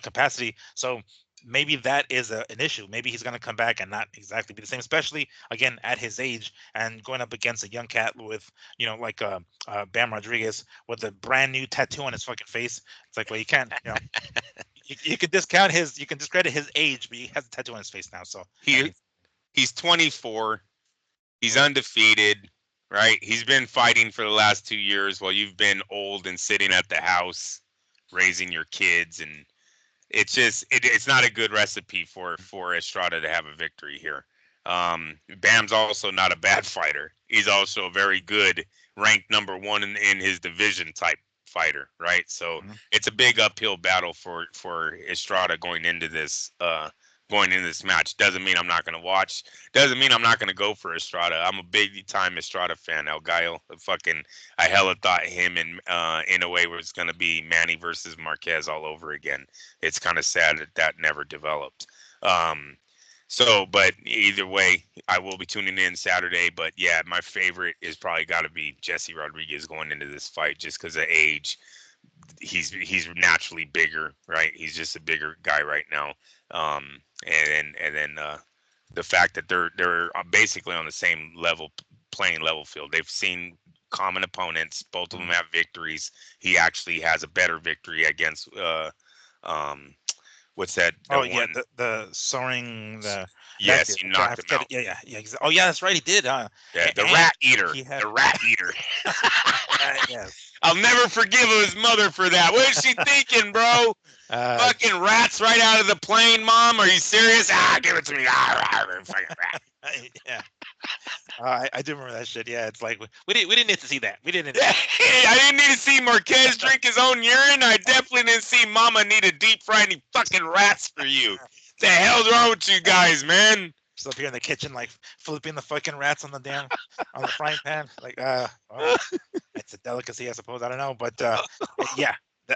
capacity. So maybe that is an issue. Maybe he's going to come back and not exactly be the same, especially again at his age and going up against a young cat with like Bam Rodrigues with a brand new tattoo on his fucking face. It's like, well, you can't, you can you can discredit his age, but he has a tattoo on his face now. So that He means, he's 24. He's oh, undefeated, right? He's been fighting for the last 2 years while you've been old and sitting at the house raising your kids, and it's not a good recipe for Estrada to have a victory here. Bam's also not a bad fighter. He's also a very good, ranked number one in his division type fighter, right? So mhm. it's a big uphill battle for Estrada going into this match. Doesn't mean I'm not going to watch. Doesn't mean I'm not going to go for Estrada. I'm a big time Estrada fan. El Gallo, I hella thought him and in a way was going to be Manny versus Marquez all over again. It's kind of sad that never developed. But either way, I will be tuning in Saturday. But yeah, my favorite is probably got to be Jesse Rodriguez going into this fight just because of age. He's naturally bigger, right? He's just a bigger guy right now. And then the fact that they're basically on the same playing level field. They've seen common opponents. Both of them have victories. He actually has a better victory against um, what's that? The Oh yeah, one. the soaring that Yes, dude. he I knocked him forget it. out. Yeah, yeah, yeah. Oh yeah, that's right. He did. Yeah, the And rat eater. he had The rat eater. yes. I'll never forgive his mother for that. What is she thinking, bro? Uh, Fucking rats right out of the plane, mom. Are you serious? Give it to me. Fucking rat. yeah. I do remember that shit. Yeah, it's like we didn't need to see that. We didn't. I didn't need to see Marquez drink his own urine. I definitely didn't see Mama need to deep fry any fucking rats for you. The hell's wrong with you guys, man? Just up here in the kitchen, like flipping the fucking rats on the frying pan. Like, well, it's a delicacy, I suppose. I don't know, but yeah,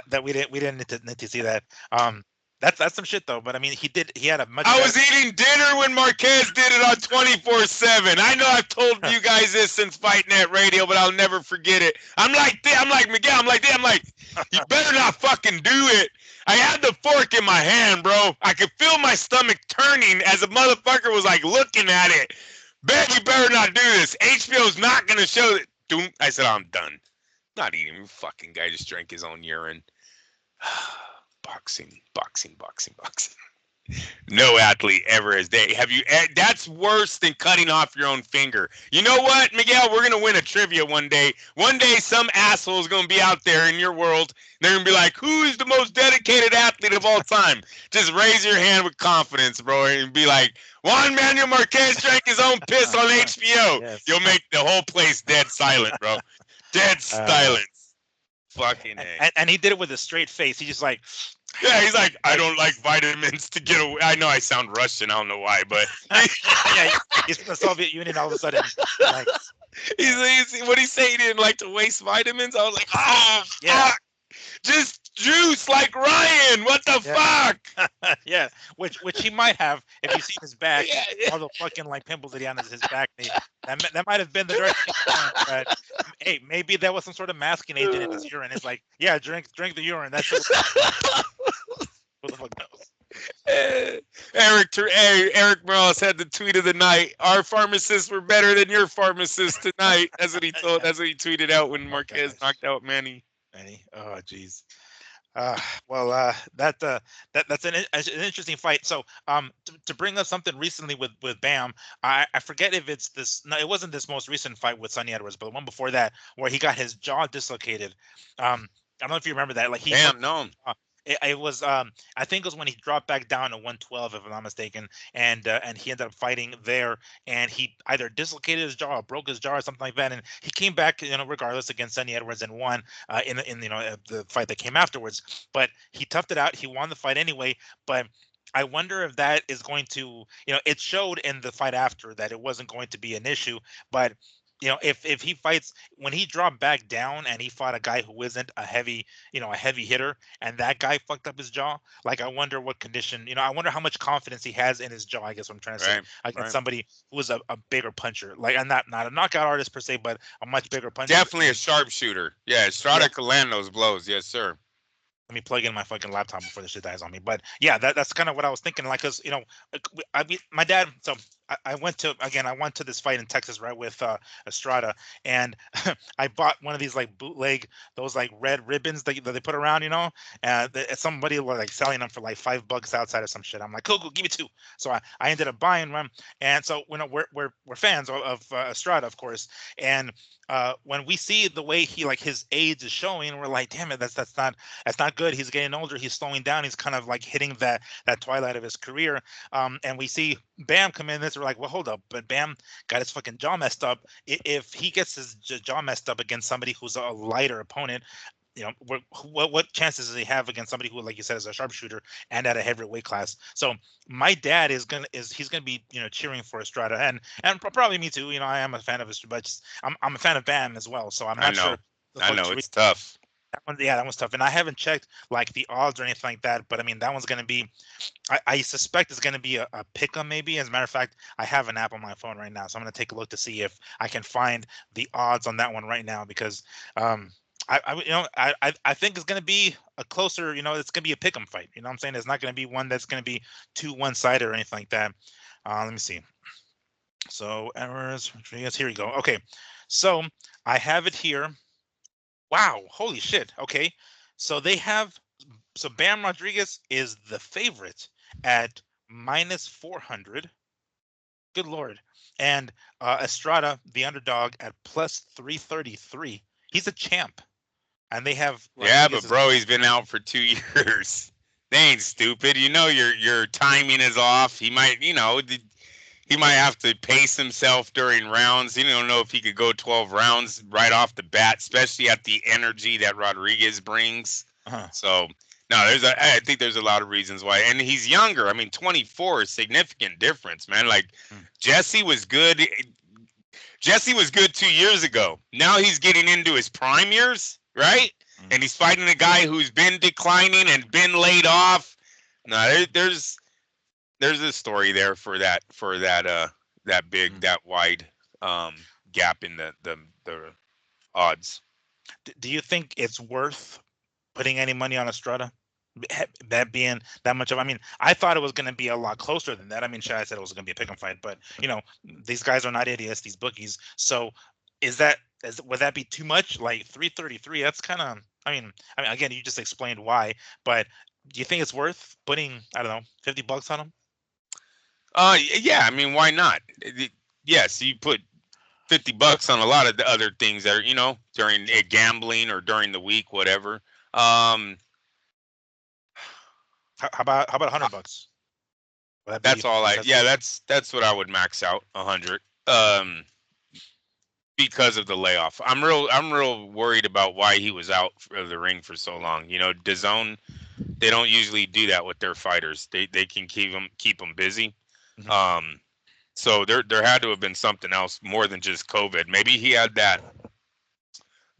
that we didn't need to see that. That's some shit though. But I mean, he had a much I better. was eating dinner when Marquez did it on 24/7. I know I've told you guys this since Fight Net Radio, but I'll never forget it. I'm like Miguel. I'm like, you better not fucking do it. I had the fork in my hand, bro. I could feel my stomach turning as the motherfucker was like looking at it. Bet you better not do this. HBO's not gonna show it. I said, I'm done. Not eating. Fucking guy just drank his own urine. Boxing. No athlete ever has they have you. That's worse than cutting off your own finger. You know what, Miguel? We're gonna win a trivia one day. One day, some asshole is gonna be out there in your world. They're gonna be like, "Who is the most dedicated athlete of all time?" Just raise your hand with confidence, bro, and be like, "Juan Manuel Marquez drank his own piss on HBO." Yes. You'll make the whole place dead silent, bro. Dead Uh, silence. Fucking A. And he did it with a straight face. He just like, Yeah, he's like, I don't like vitamins to get away. I know I sound Russian. I don't know why, but yeah, he's from the Soviet Union. All of a sudden, like, he's what he say? He didn't like to waste vitamins. I was like, oh yeah, fuck, just juice like Ryan. What the yeah. fuck? Yeah, which he might have if you see his back, Yeah, yeah. all the fucking like pimples that he had on his back. That might have been the direction he was going, but hey, maybe there was some sort of masking agent in his urine. It's like, yeah, drink the urine. That's what who the fuck knows. Eric Morales had the tweet of the night. Our pharmacists were better than your pharmacist tonight. That's what he told. That's what he tweeted out when Oh Marquez gosh, knocked out Manny. Manny. Oh jeez. Well, that's an interesting fight. So, to bring up something recently with Bam, I forget if it's this. No, it wasn't this most recent fight with Sonny Edwards, but the one before that where he got his jaw dislocated. I don't know if you remember that. Like Damn, no. it was I think it was when he dropped back down to 112, if I'm not mistaken, and he ended up fighting there, and he either dislocated his jaw or broke his jaw or something like that, and he came back, regardless, against Sonny Edwards and won in the fight that came afterwards. But he toughed it out. He won the fight anyway. But I wonder if that is going to, it showed in the fight after that it wasn't going to be an issue, but if he fights when he dropped back down and he fought a guy who isn't a heavy hitter, and that guy fucked up his jaw, like I wonder what condition, I wonder how much confidence he has in his jaw, I guess what I'm trying to say, Right, against right. somebody who is a bigger puncher, like, and not a knockout artist per se, but a much bigger puncher. Definitely a sharpshooter. Yeah, Estrada Yeah. could land those blows. Yes, sir. Let me plug in my fucking laptop before the shit dies on me. But yeah, that's kind of what I was thinking. Like, cause my dad. So I went to this fight in Texas, right, with Estrada, and I bought one of these like bootleg, those like red ribbons that they put around, and somebody was like selling them for like $5 outside or some shit. I'm like, cool, give me two. So I ended up buying one, and so we're fans of Estrada, of course, and when we see the way he, like, his age is showing, we're like, damn it, that's not good. He's getting older. He's slowing down. He's kind of like hitting that twilight of his career. And we see Bam come in this. We're like, well, hold up. But Bam got his fucking jaw messed up. If he gets his jaw messed up against somebody who's a lighter opponent, what chances does he have against somebody who, like you said, is a sharpshooter and at a heavyweight weight class? So my dad he's gonna be cheering for Estrada, and probably me too. I am a fan of Estrada, but I'm a fan of Bam as well. So I'm I not know. sure I know it's tough. that one's tough, and I haven't checked like the odds or anything like that. But I mean, that one's gonna be, I suspect it's gonna be a pick 'em maybe. As a matter of fact, I have an app on my phone right now, so I'm gonna take a look to see if I can find the odds on that one right now, because I think it's gonna be a closer, it's gonna be a pick 'em fight. You know what I'm saying? It's not gonna be one that's gonna be too one-sided or anything like that. Let me see. So errors, Rodrigues, here we go. Okay, so I have it here. Wow, holy shit. Okay. So Bam Rodriguez is the favorite at -400. Good lord. And Estrada, the underdog, at +333. He's a champ. And they have Yeah, Rodriguez but bro, he's been out for 2 years. They ain't stupid. Your timing is off. He might, he might have to pace himself during rounds. You don't know if he could go 12 rounds right off the bat, especially at the energy that Rodriguez brings. uh-huh. So no, I think there's a lot of reasons why, and he's younger. I mean, 24 is significant difference, man. Like Mm. Jesse was good. Jesse was good 2 years ago. Now he's getting into his prime years, right? Mm. And he's fighting a guy who's been declining and been laid off. No, there's a story there for that big, Mm. that wide gap in the odds. Do you think it's worth putting any money on Estrada? That being that much of, I mean, I thought it was going to be a lot closer than that. I mean, Shai said it was going to be a pick 'em fight, but these guys are not idiots, these bookies. So, would that be too much? Like 333? That's kind of. I mean, again, you just explained why, but do you think it's worth putting, I don't know, $50 on them? Yeah, I mean, why not? Yes, you put $50 on a lot of the other things that are, during gambling or during the week, whatever. How about $100? Would that be That's all I. excessive? Yeah, that's what I would max out 100. because of the layoff. I'm real worried about why he was out of the ring for so long. You know, DAZN, they don't usually do that with their fighters. They can keep them busy. Mhm. Um, so there had to have been something else more than just COVID. Maybe he had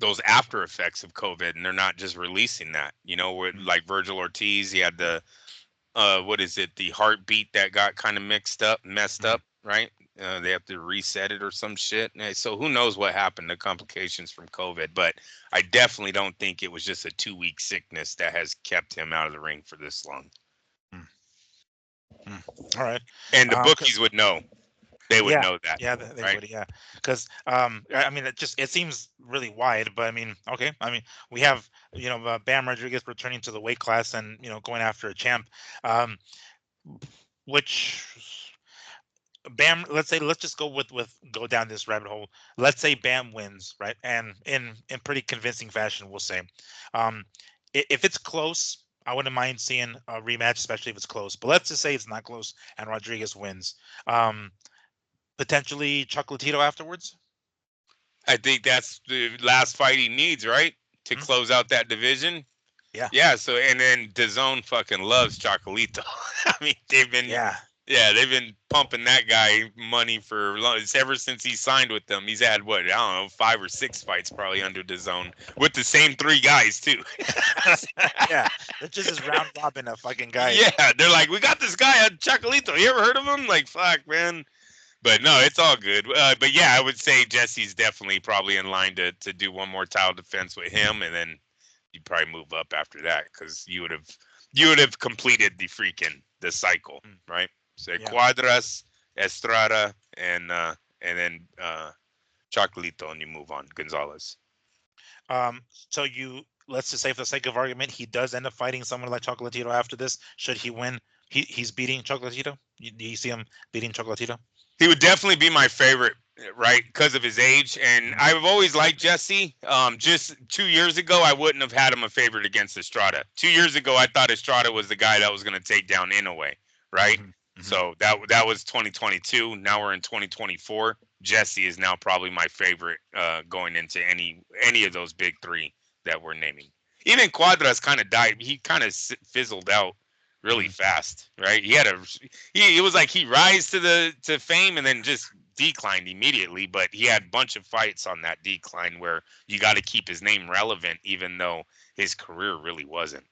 those after effects of COVID, and they're not just releasing that. You know, with Mhm. like Virgil Ortiz, he had the what is it, the heartbeat that got kind of messed Mhm. up, right? They have to reset it or some shit. So who knows what happened, the complications from COVID, but I definitely don't think it was just a 2 week sickness that has kept him out of the ring for this long. Mm. Mm. All right. And the 'Cause bookies would know. They would yeah, know that, yeah, they right? would, yeah. Because I mean, it seems really wide, but I mean, okay. I mean, we have Bam Rodriguez returning to the weight class and going after a champ, um, which Bam. Let's just go down this rabbit hole. Let's say Bam wins, right? And in pretty convincing fashion, we'll say. Um, if it's close, I wouldn't mind seeing a rematch, especially if it's close. But let's just say it's not close and Rodriguez wins. Um, Potentially Chocolatito afterwards. I think that's the last fight he needs, right? To Hmm? close out that division. Yeah, Yeah, so and then DAZN fucking loves Chocolito. I mean, yeah, they've been pumping that guy money for long. It's ever since he signed with them. He's had what, I don't know, 5 or 6 fights probably under DAZN with the same 3 guys too. yeah. It's just this round robin of fucking guys. Yeah, they're like, we got this guy on Chocolito. You ever heard of him? Like, fuck, man. But no, it's all good. But yeah, I would say Jesse's definitely probably in line to do one more title defense with him, and then you'd probably move up after that because you would have completed the cycle, Mm, right? So yeah. Cuadras, Estrada, and then Chocolito, and you move on Gonzalez. So let's just say for the sake of argument, he does end up fighting someone like Chocolatito after this. Should he win, he's beating Chocolatito. Do you see him beating Chocolatito? He would definitely be my favorite, right? Because of his age. And Mm-hmm. I've always liked Jesse. Just 2 years ago, I wouldn't have had him a favorite against Estrada. 2 years ago, I thought Estrada was the guy that was going to take down Inoue, right? Hmm. Hmm. So that was 2022. Now we're in 2024. Jesse is now probably my favorite going into any of those big three that we're naming. Even Cuadras kind of died. He kind of fizzled out really Hmm. fast, right? It was like he rise to fame and then just declined immediately, but he had a bunch of fights on that decline where you got to keep his name relevant even though his career really wasn't.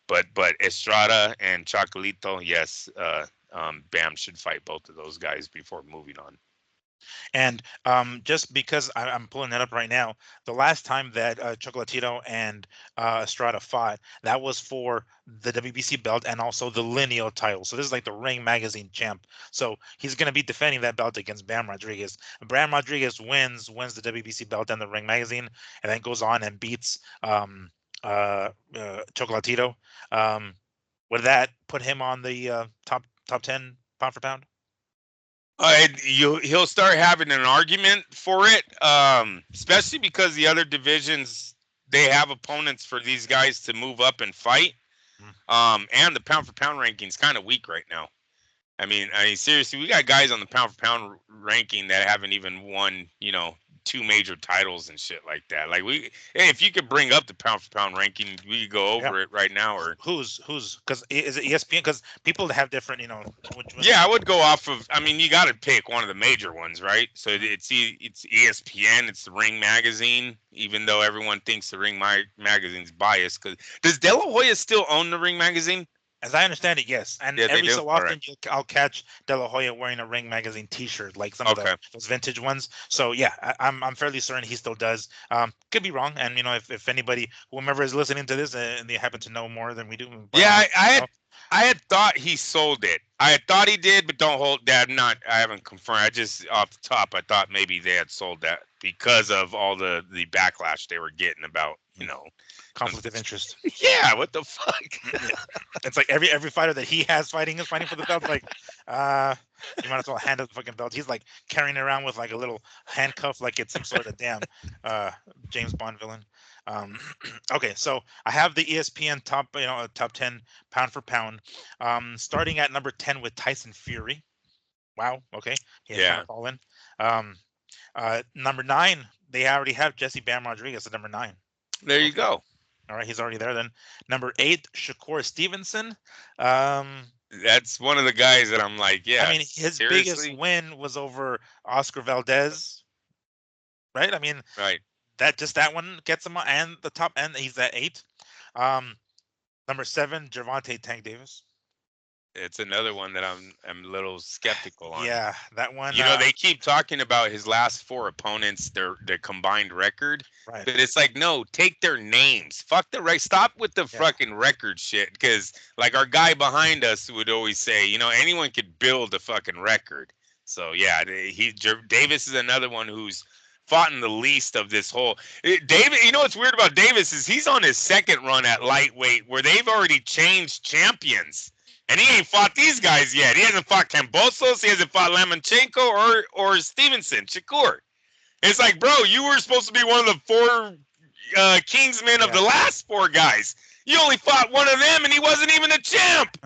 But Estrada and Chocolito, yes, Bam should fight both of those guys before moving on. And just because I'm pulling that up right now, the last time that Chocolatito and Estrada fought, that was for the WBC belt and also the lineal title. So this is like the Ring Magazine champ. So he's going to be defending that belt against Bam Rodriguez. Bam Rodriguez wins the WBC belt and the Ring Magazine, and then goes on and beats Chocolatito. Um, would that put him on the top 10 pound for pound? He'll start having an argument for it, especially because the other divisions they have opponents for these guys to move up and fight. Mm. And the pound for pound ranking is kind of weak right now. I mean, seriously, we got guys on the pound for pound ranking that haven't even won, 2 major titles and shit like that. Like hey, if you could bring up the pound for pound ranking, we could go Yeah. over it right now. Or Who's because is it ESPN? Because people have different, which one? yeah, I would go off of. I mean, you got to pick one of the major ones, right? So Mhm. it's ESPN, it's the Ring magazine. Even though everyone thinks the Ring magazine's biased, because does De La Hoya still own the Ring magazine? As I understand it, yes. And Yeah, they every do. so All right. often, I'll catch De La Hoya wearing a Ring magazine T-shirt, like some of Okay. those vintage ones. So yeah, I'm fairly certain he still does. Could be wrong, and if anybody, whomever is listening to this, and they happen to know more than we do, by Yeah, all I, means, I had I had thought he sold it. I had thought he did, but don't hold that. I haven't confirmed. I just off the top, I thought maybe they had sold that because of all the backlash they were getting about, Mm. Conflict of interest. yeah, what the fuck? Yeah. It's like every fighter that he has fighting is fighting for the belt. Like, uh, you might as well hand up the fucking belt. He's like carrying it around with like a little handcuff, like it's some sort of damn uh James Bond villain. Um, okay, so I have the ESPN top 10 pound for pound. Starting at number 10 with Tyson Fury. Wow. Okay, he has kind Yeah. of fallen. Um, Number 9, they already have Jesse Bam Rodriguez at number 9. There you Okay. go. All right, he's already there. Then number 8, Shakur Stevenson. Um, That's one of the guys that I'm like, I yeah, mean, his biggest seriously, win was over Oscar Valdez, right? I mean, right? that one gets him on, and the top end. He's at 8. Um, Number 7, Gervonta Tank Davis. It's another one that I'm a little skeptical on. Yeah, that one. You know, they keep talking about his last 4 opponents, their combined record. Right. But it's like, no, take their names. Fuck the right. Stop with the Yeah. fucking record shit. Because like our guy behind us would always say, you know, anyone could build a fucking record. So yeah, Davis is another one who's fought in the least of this whole. David, you know what's weird about Davis is he's on his second run at lightweight where they've already changed champions. And he ain't fought these guys yet. He hasn't fought Kambosos. He hasn't fought Lomachenko or Stevenson, Shakur. It's like, bro, you were supposed to be one of the 4 Kingsmen of the last 4 guys. You only fought one of them, and he wasn't even a champ.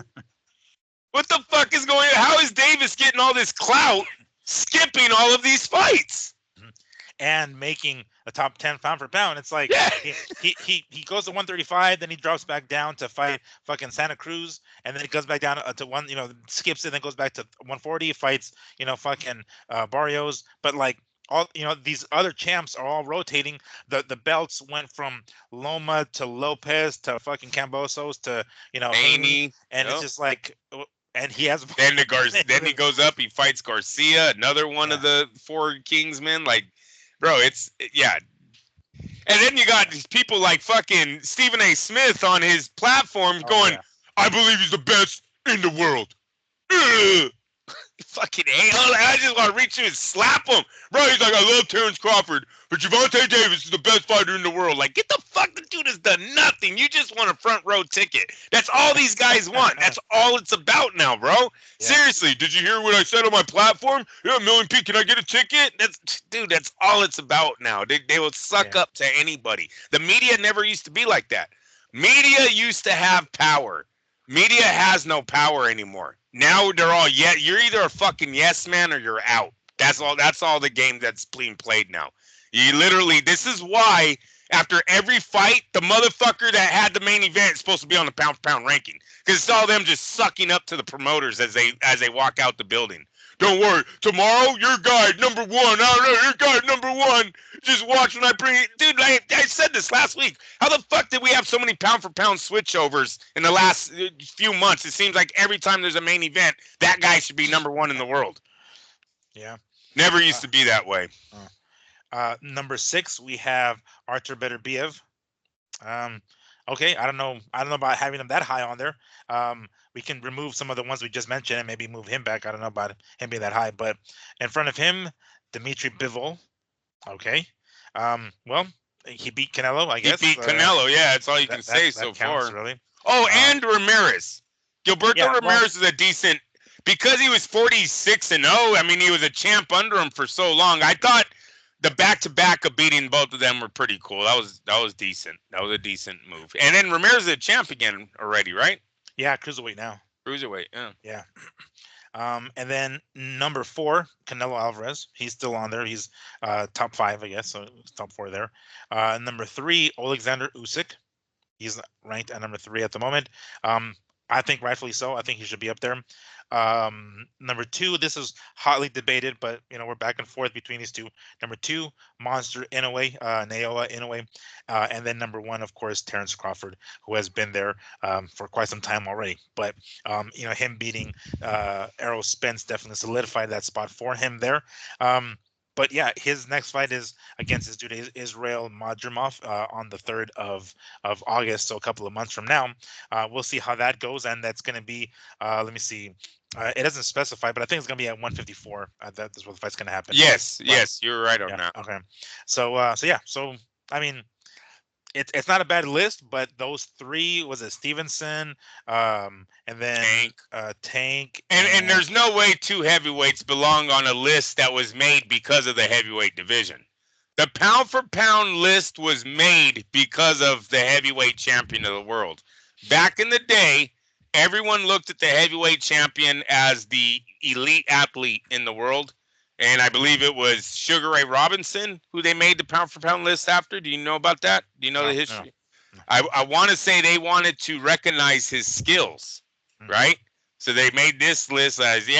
What the fuck is going on? How is Davis getting all this clout, skipping all of these fights? And making a top 10 pound for pound. It's like he goes to 135, then he drops back down to fight fucking Santa Cruz, and then he goes back down to one, skips it, then goes back to 140, fights, fucking Barrios. But like all, these other champs are all rotating. The belts went from Loma to Lopez to fucking Kambosos to Haney, and it's just like. And he has. Then he goes up. He fights Garcia, another one of the 4 Kingsmen. Like, bro, yeah. And then you got these people like fucking Stephen A. Smith on his platform going, I believe he's the best in the world. Fucking hell, I just want to reach in and slap him. Bro, he's like, I love Terrence Crawford, but Gervonta Davis is the best fighter in the world. Like, get the fuck, the dude has done nothing. You just want a front row ticket. That's all these guys want. That's all it's about now, bro. Yeah. Seriously, did you hear what I said on my platform? Yeah, Million P, can I get a ticket? That's all it's about now. They will suck up to anybody. The media never used to be like that. Media used to have power. Media has no power anymore. Now they're all you're either a fucking yes man or you're out. That's all the game that's being played now. You literally, this is why after every fight, the motherfucker that had the main event is supposed to be on the pound for pound ranking. Because it's all them just sucking up to the promoters as they walk out the building. Don't worry, tomorrow your guy number 1. Your guy number 1. Just watch when I bring it. Dude, I said this last week. How the fuck did we have so many pound for pound switchovers in the last few months? It seems like every time there's a main event, that guy should be number 1 in the world. Yeah. Never used to be that way. Number 6, we have Artur Beterbiev. Okay, I don't know about having him that high on there. We can remove some of the ones we just mentioned and maybe move him back. I don't know about him being that high, but in front of him, Dmitry Bivol. Okay. Well, he beat Canelo, I guess. He beat Canelo, yeah. That's all you can say so far. Really. Oh, and Ramirez. Gilberto Ramirez is a decent, because he was 46-0. I mean, he was a champ under him for so long. I thought the back-to-back of beating both of them were pretty cool. That was decent. That was a decent move. And then Ramirez is a champ again already, right? Yeah, cruiserweight now. Cruiserweight, yeah. Yeah. And then number 4, Canelo Alvarez. He's still on there. He's top 5, I guess. So top 4 there. Number 3, Alexander Usyk. He's ranked at number 3 at the moment. I think rightfully so. I think he should be up there. Number 2, this is hotly debated, but we're back and forth between these two. Number 2, Monster Inoue, Naoya Inoue, and then number 1, of course, Terrence Crawford, who has been there for quite some time already. But him beating Errol Spence definitely solidified that spot for him there. But yeah, his next fight is against his dude Israel Madrimov on the 3rd of August, so a couple of months from now. We'll see how that goes, and that's going to be. Let me see. It doesn't specify, but I think it's going to be at 154. That's where the fight's going to happen. Yes, you're right on that. Okay. So I mean, it's not a bad list, but those 3 was it Stevenson, and then Tank, and there's no way 2 heavyweights belong on a list that was made because of the heavyweight division. The pound for pound list was made because of the heavyweight champion of the world. Back in the day, everyone looked at the heavyweight champion as the elite athlete in the world. and I believe it was Sugar Ray Robinson who they made the pound for pound list after. Do you know about that? Do you know the history? No. I want to say they wanted to recognize his skills, right? So they made this list as the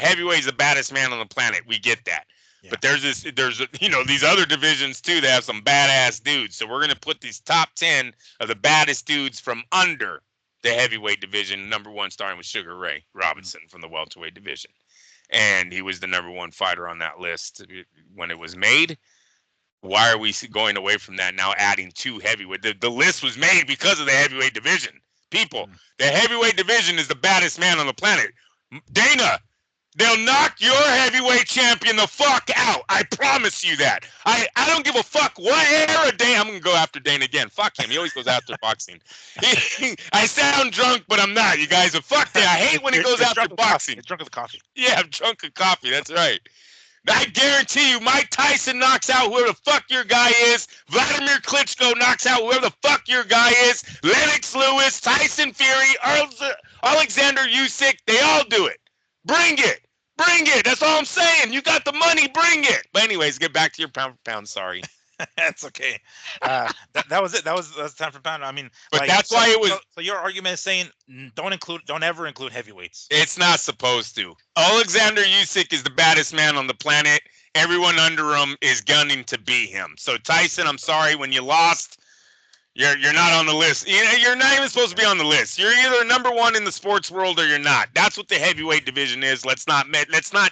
heavyweight's the baddest man on the planet. We get that. Yeah. But there's these other divisions too that have some badass dudes. So we're gonna put these top 10 of the baddest dudes from under the heavyweight division. Number 1 starting with Sugar Ray Robinson from the welterweight division, and he was the number 1 fighter on that list when it was made. Why are we going away from that now, adding 2 heavyweight? The list was made because of the heavyweight division. People, the heavyweight division is the baddest man on the planet. Dana, they'll knock your heavyweight champion the fuck out. I promise you that. I don't give a fuck what era Dana. I'm going to go after Dana again. Fuck him. He always goes after boxing. I sound drunk, but I'm not, you guys. But fuck that. I hate when he goes after boxing. He's drunk with coffee. Yeah, I'm drunk with coffee. That's right. I guarantee you, Mike Tyson knocks out whoever the fuck your guy is. Vladimir Klitschko knocks out whoever the fuck your guy is. Lennox Lewis, Tyson Fury, Alexander Usyk, they all do it. Bring it. Bring it. That's all I'm saying. You got the money. Bring it. But anyways, get back to your pound for pound. Sorry. That's okay. That was it. That was time for pound. I mean, but that's why it was. So your argument is saying don't ever include heavyweights. It's not supposed to. Alexander Usyk is the baddest man on the planet. Everyone under him is gunning to be him. So Tyson, I'm sorry, when you lost, you're not on the list. You're not even supposed to be on the list. You're either number 1 in the sports world or you're not. That's what the heavyweight division is. Let's not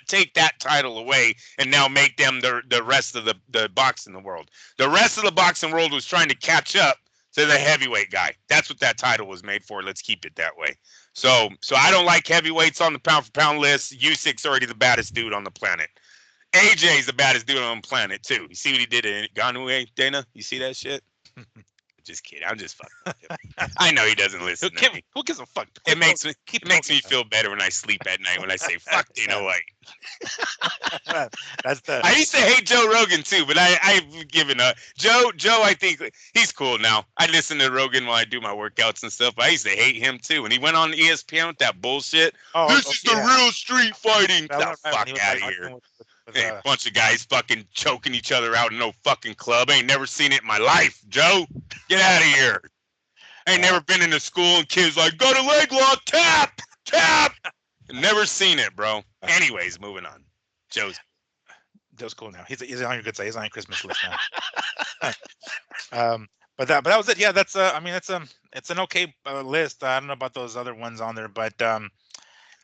take that title away and now make them the rest of the boxing world. The rest of the boxing world was trying to catch up to the heavyweight guy. That's what that title was made for. Let's keep it that way. So I don't like heavyweights on the pound for pound list. Usyk's already the baddest dude on the planet. AJ's the baddest dude on the planet too. You see what he did in Ganwe, Dana? You see that shit? Just kidding. I'm just fucking with him. I know he doesn't listen to me. Who gives a fuck? It makes me feel better when I sleep at night when I say fuck Dana White. I used to hate Joe Rogan too, but I've given up. Joe, I think he's cool now. I listen to Rogan while I do my workouts and stuff. But I used to hate him too. When he went on ESPN with that bullshit. This is the real street fighting. Get the fuck out of here. Hey, a bunch of guys fucking choking each other out in no fucking club. I ain't never seen it in my life, Joe. Get out of here. I ain't never been in a school and kids like, got a leg lock, tap. Never seen it, bro. Anyways, moving on. Joe's cool now. He's on your good side. He's on your Christmas list now. But that was it. Yeah, that's it's an okay list. I don't know about those other ones on there, but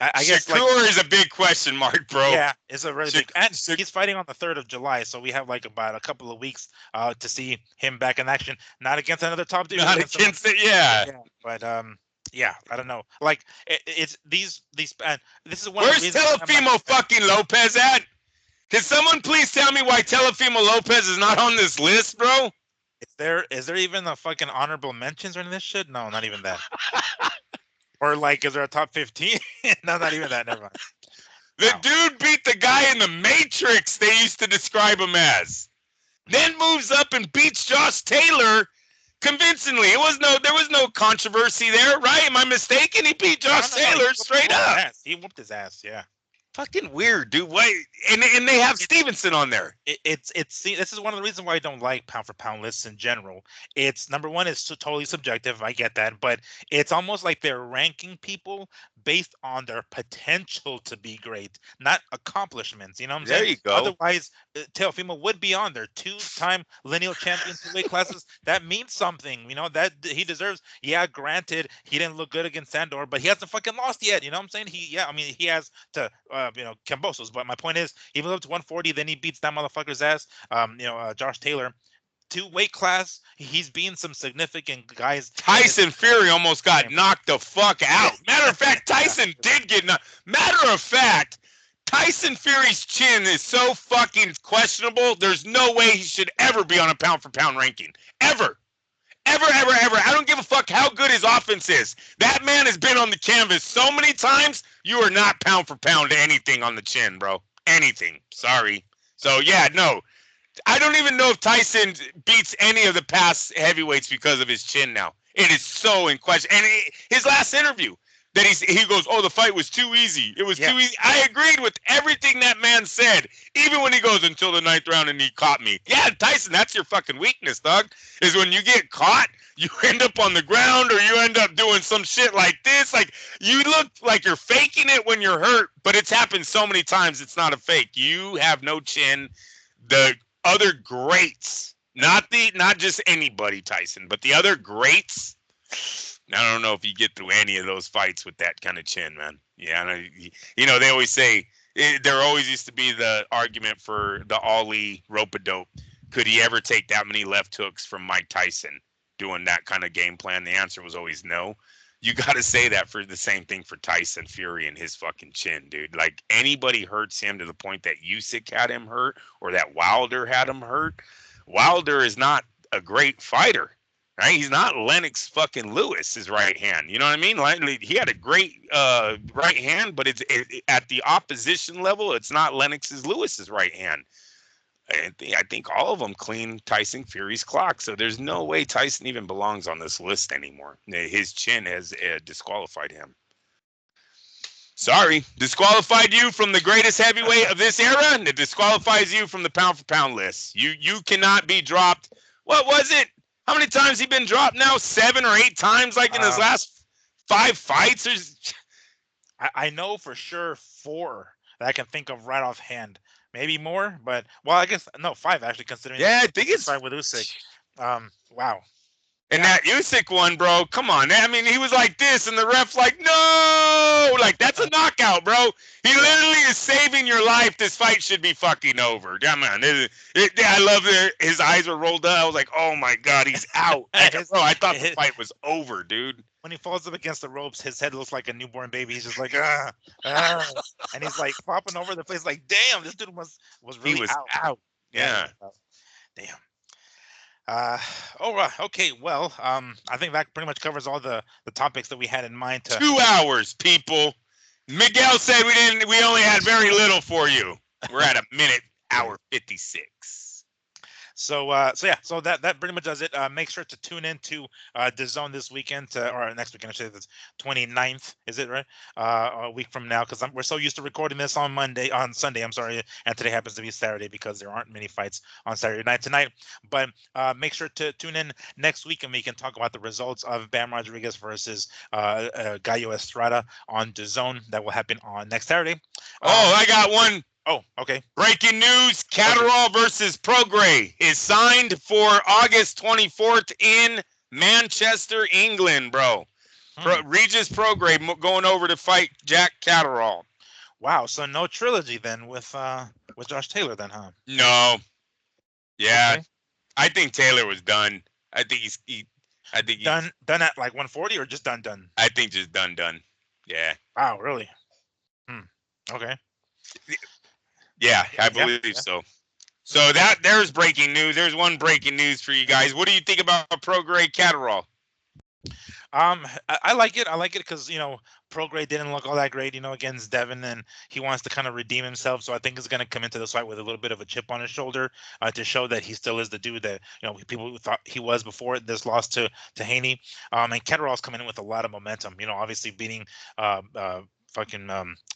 I guess Shakur is a big question mark, bro. Yeah, it's a really big. And he's fighting on the 3rd of July, so we have about a couple of weeks to see him back in action. Not against another top dude. Not against it, yeah. But yeah, I don't know. It's these. This is one. Where's Teofimo fucking Lopez at? Can someone please tell me why Teofimo Lopez is not on this list, bro? Is there even a fucking honorable mentions or any of this shit? No, not even that. Or is there a top 15? No, not even that. Never mind. The dude beat the guy in the Matrix they used to describe him as. Then moves up and beats Josh Taylor convincingly. There was no controversy there, right? Am I mistaken? He beat Josh Taylor straight up. He whooped his ass, yeah. Fucking weird, dude. Why? And they have Stevenson on there. This is one of the reasons why I don't like pound for pound lists in general. It's number one, it's totally subjective. I get that, but it's almost like they're ranking people based on their potential to be great, not accomplishments. You know what I'm saying? There you go. Otherwise, Teofimo would be on there. 2-time lineal champion, 2 weight classes. That means something. You know that he deserves. Yeah, granted, he didn't look good against Sandor, but he hasn't fucking lost yet. You know what I'm saying? He has to. Cambosos. But my point is, he moves up to 140, then he beats that motherfucker's ass. Josh Taylor, 2 weight class. He's beaten some significant guys. Tyson Fury almost got knocked the fuck out. Matter of fact, Tyson did get knocked. Matter of fact, Tyson Fury's chin is so fucking questionable. There's no way he should ever be on a pound for pound ranking. Ever. Ever. I don't give a fuck how good his offense is. That man has been on the canvas so many times. You are not pound for pound to anything on the chin, bro. Anything. Sorry. So, yeah, no. I don't even know if Tyson beats any of the past heavyweights because of his chin now. It is so in question. And his last interview, That he goes, oh, the fight was too easy. It was too easy. I agreed with everything that man said. Even when he goes until the 9th round and he caught me. Yeah, Tyson, that's your fucking weakness, dog. Is when you get caught, you end up on the ground or you end up doing some shit like this. Like you look like you're faking it when you're hurt, but it's happened so many times it's not a fake. You have no chin. The other greats, not just anybody, Tyson, but the other greats. I don't know if you get through any of those fights with that kind of chin, man. Yeah, they always say there always used to be the argument for the Ali rope-a-dope. Could he ever take that many left hooks from Mike Tyson doing that kind of game plan? The answer was always no. You got to say that for the same thing for Tyson Fury and his fucking chin, dude. Like anybody hurts him to the point that Usyk had him hurt or that Wilder had him hurt. Wilder is not a great fighter. Right, he's not Lennox fucking Lewis, his right hand. You know what I mean? Like, he had a great right hand, but it's at the opposition level. It's not Lennox's Lewis's right hand. I think all of them clean Tyson Fury's clock. So there's no way Tyson even belongs on this list anymore. His chin has disqualified him. Sorry, disqualified you from the greatest heavyweight of this era, and it disqualifies you from the pound for pound list. You cannot be dropped. What was it? How many times he been dropped now? 7 or 8 times, like in his last 5 fights. I know for sure 4 that I can think of right offhand. Maybe more, but I guess no 5 actually. Considering I think it's fight with Usyk. Wow. And that Usyk one, bro, come on. I mean, he was like this, and the ref's like, no! Like, that's a knockout, bro. He literally is saving your life. This fight should be fucking over. Come on. I love it. His eyes were rolled up. I was like, oh, my God, he's out. Bro, I thought the fight was over, dude. When he falls up against the ropes, his head looks like a newborn baby. He's just like, and he's like flopping over the place like, damn, this dude was really out. Yeah. Damn. Okay. Well, I think that pretty much covers all the topics that we had in mind. 2 hours, people. Miguel said we only had very little for you. We're at a minute, hour 56. So that pretty much does it. Make sure to tune in to DAZN this weekend, or next weekend. I should say the 29th. Is it right? A week from now, because we're so used to recording this on Sunday. I'm sorry, and today happens to be Saturday because there aren't many fights on Saturday night tonight. But make sure to tune in next week, and we can talk about the results of Bam Rodrigues versus Gallo Estrada on DAZN. That will happen on next Saturday. I got one. Oh, okay. Breaking news, Catterall versus Prograis is signed for August 24th in Manchester, England, bro. Regis Prograis going over to fight Jack Catterall. Wow, so no trilogy then with Josh Taylor then, huh? No. Yeah. Okay. I think Taylor was done. I think he's done at like 140 or just done? I think just done. Yeah. Wow, really? Okay. Yeah, I believe so. So there's breaking news. There's one breaking news for you guys. What do you think about Prograis Catterall? I like it. I like it because Prograis didn't look all that great, against Devin, and he wants to kind of redeem himself. So I think he's going to come into this fight with a little bit of a chip on his shoulder to show that he still is the dude that people thought he was before this loss to Haney. And Catterall's coming in with a lot of momentum. Obviously beating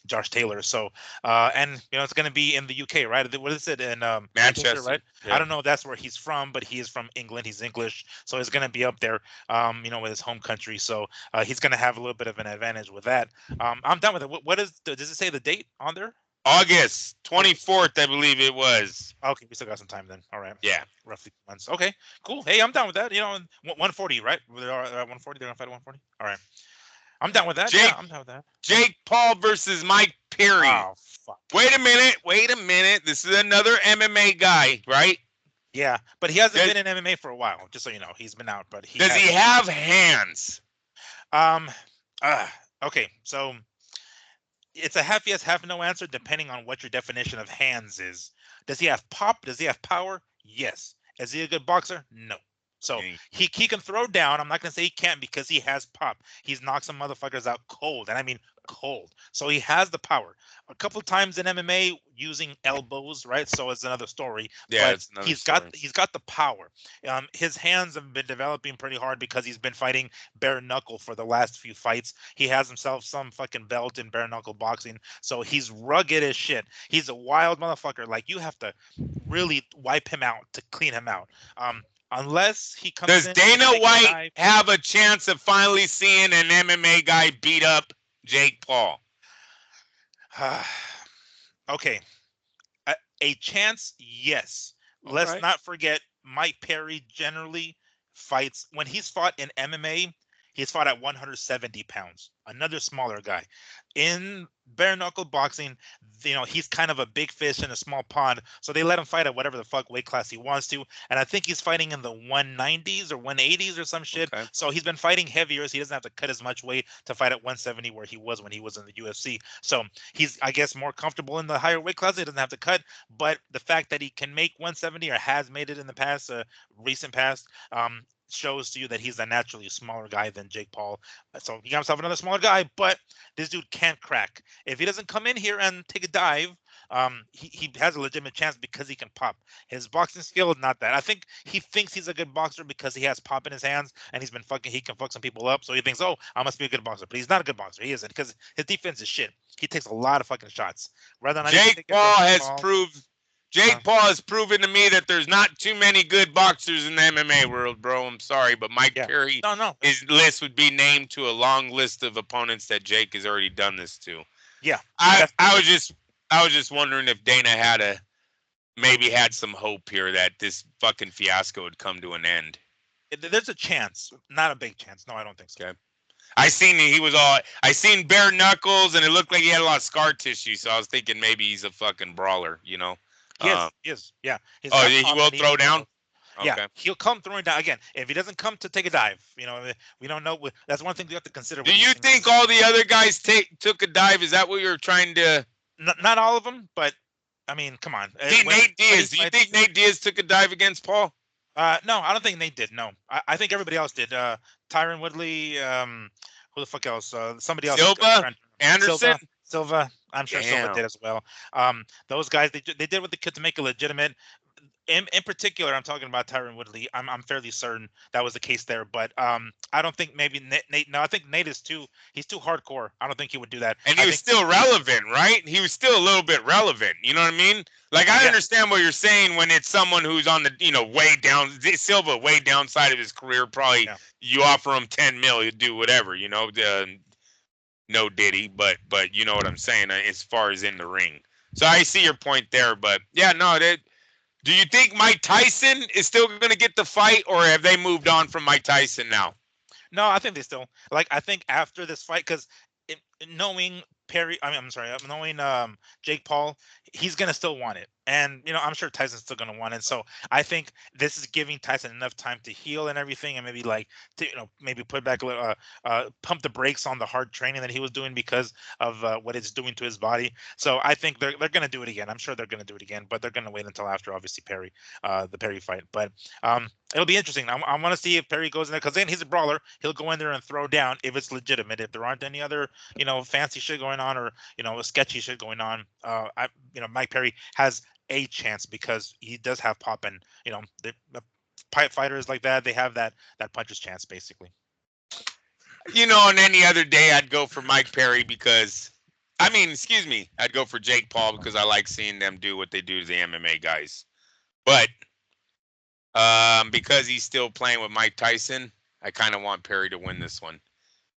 Josh Taylor. So and it's going to be in the UK, right? What is it in Manchester, right? Yeah. I don't know if that's where he's from, but he is from England. He's English, so he's going to be up there with his home country. So he's going to have a little bit of an advantage with that. I'm done with it. What does it say the date on there? August 24th, I believe it was. Okay, we still got some time then. All right. Yeah. Roughly months. Okay, cool. Hey, I'm done with that. 140, right? They're 140. They're going to fight 140. All right. I'm done with that. I'm done with that. Jake Paul versus Mike Perry. Oh, fuck. Wait a minute. This is another MMA guy, right? Yeah, but he hasn't been in MMA for a while, just so you know. He's been out, but does he have hands? Okay, so it's a half yes, half no answer, depending on what your definition of hands is. Does he have pop? Does he have power? Yes. Is he a good boxer? No. So he can throw down. I'm not going to say he can't because he has pop. He's knocked some motherfuckers out cold. And I mean cold. So he has the power. A couple times in MMA using elbows, right? So it's another story. Yeah, But it's another story. he's got the power. His hands have been developing pretty hard because he's been fighting bare knuckle for the last few fights. He has himself some fucking belt in bare knuckle boxing. So he's rugged as shit. He's a wild motherfucker. Like you have to really wipe him out to clean him out. Unless he comes Does in to Dana take a White dive. have a chance of finally seeing an MMA guy beat up Jake Paul? Okay, a chance, yes. All Let's right. not forget Mike Perry generally fights when he's fought in MMA. He's fought at 170 pounds, another smaller guy. In bare knuckle boxing, he's kind of a big fish in a small pond. So they let him fight at whatever the fuck weight class he wants to. And I think he's fighting in the 190s or 180s or some shit. Okay. So he's been fighting heavier, so he doesn't have to cut as much weight to fight at 170 where he was when he was in the UFC. So he's, I guess, more comfortable in the higher weight class. He doesn't have to cut. But the fact that he can make 170 or has made it in the past, recent past, shows to you that he's a naturally smaller guy than Jake Paul. So he got himself another smaller guy, but this dude can't crack. If he doesn't come in here and take a dive, he has a legitimate chance because he can pop. His boxing skill is not that. I think he thinks he's a good boxer because he has pop in his hands and he can fuck some people up. So he thinks, oh, I must be a good boxer. But he's not a good boxer. He isn't because his defense is shit. He takes a lot of fucking shots. Rather than Jake Paul has proven to me that there's not too many good boxers in the MMA world, bro. I'm sorry, but Mike Perry, his list would be named to a long list of opponents that Jake has already done this to. Yeah, I was just wondering if Dana maybe had some hope here that this fucking fiasco would come to an end. There's a chance, not a big chance. No, I don't think so. Okay. I seen bare knuckles, and it looked like he had a lot of scar tissue. So I was thinking maybe he's a fucking brawler, you know. He is. Yeah. He will throw down? Yeah, Okay. he'll come throwing down again. If he doesn't come to take a dive, we don't know. That's one thing we have to consider. Do you think all the other guys took a dive? Is that what you're trying to? Not all of them, but I mean, come on. Nate Diaz. Do you think Nate Diaz took a dive against Paul? No, I don't think Nate did. No, I think everybody else did. Tyron Woodley. Who the fuck else? Somebody else. Anderson. Silva. I'm sure Silva did as well. Those guys, they did what they could to make it legitimate. In particular, I'm talking about Tyron Woodley. I'm fairly certain that was the case there, but I don't think maybe Nate. No, I think Nate is he's too hardcore. I don't think he would do that. And he was still relevant, right? He was still a little bit relevant. You know what I mean? Like I understand what you're saying when it's someone who's on the way down, Silva way downside of his career. Probably you offer him 10 mil, he'll do whatever. No Diddy, but you know what I'm saying as far as in the ring. So I see your point there, but yeah, no, do you think Mike Tyson is still going to get the fight, or have they moved on from Mike Tyson now? No, I think they still I think after this fight, because knowing knowing Jake Paul, he's gonna still want it, and I'm sure Tyson's still gonna want it. So I think this is giving Tyson enough time to heal and everything, and maybe maybe put back a little, pump the brakes on the hard training that he was doing because of what it's doing to his body. So I think they're gonna do it again. I'm sure they're gonna do it again, but they're gonna wait until after obviously the Perry fight. But it'll be interesting. I want to see if Perry goes in there because then he's a brawler. He'll go in there and throw down if it's legitimate. If there aren't any other fancy shit going on or sketchy shit going on, Mike Perry has a chance because he does have pop, and the fighters like that, they have that puncher's chance basically. On any other day I'd go for Mike Perry because I'd go for Jake Paul because I like seeing them do what they do to the MMA guys. But because he's still playing with Mike Tyson, I kind of want Perry to win this one.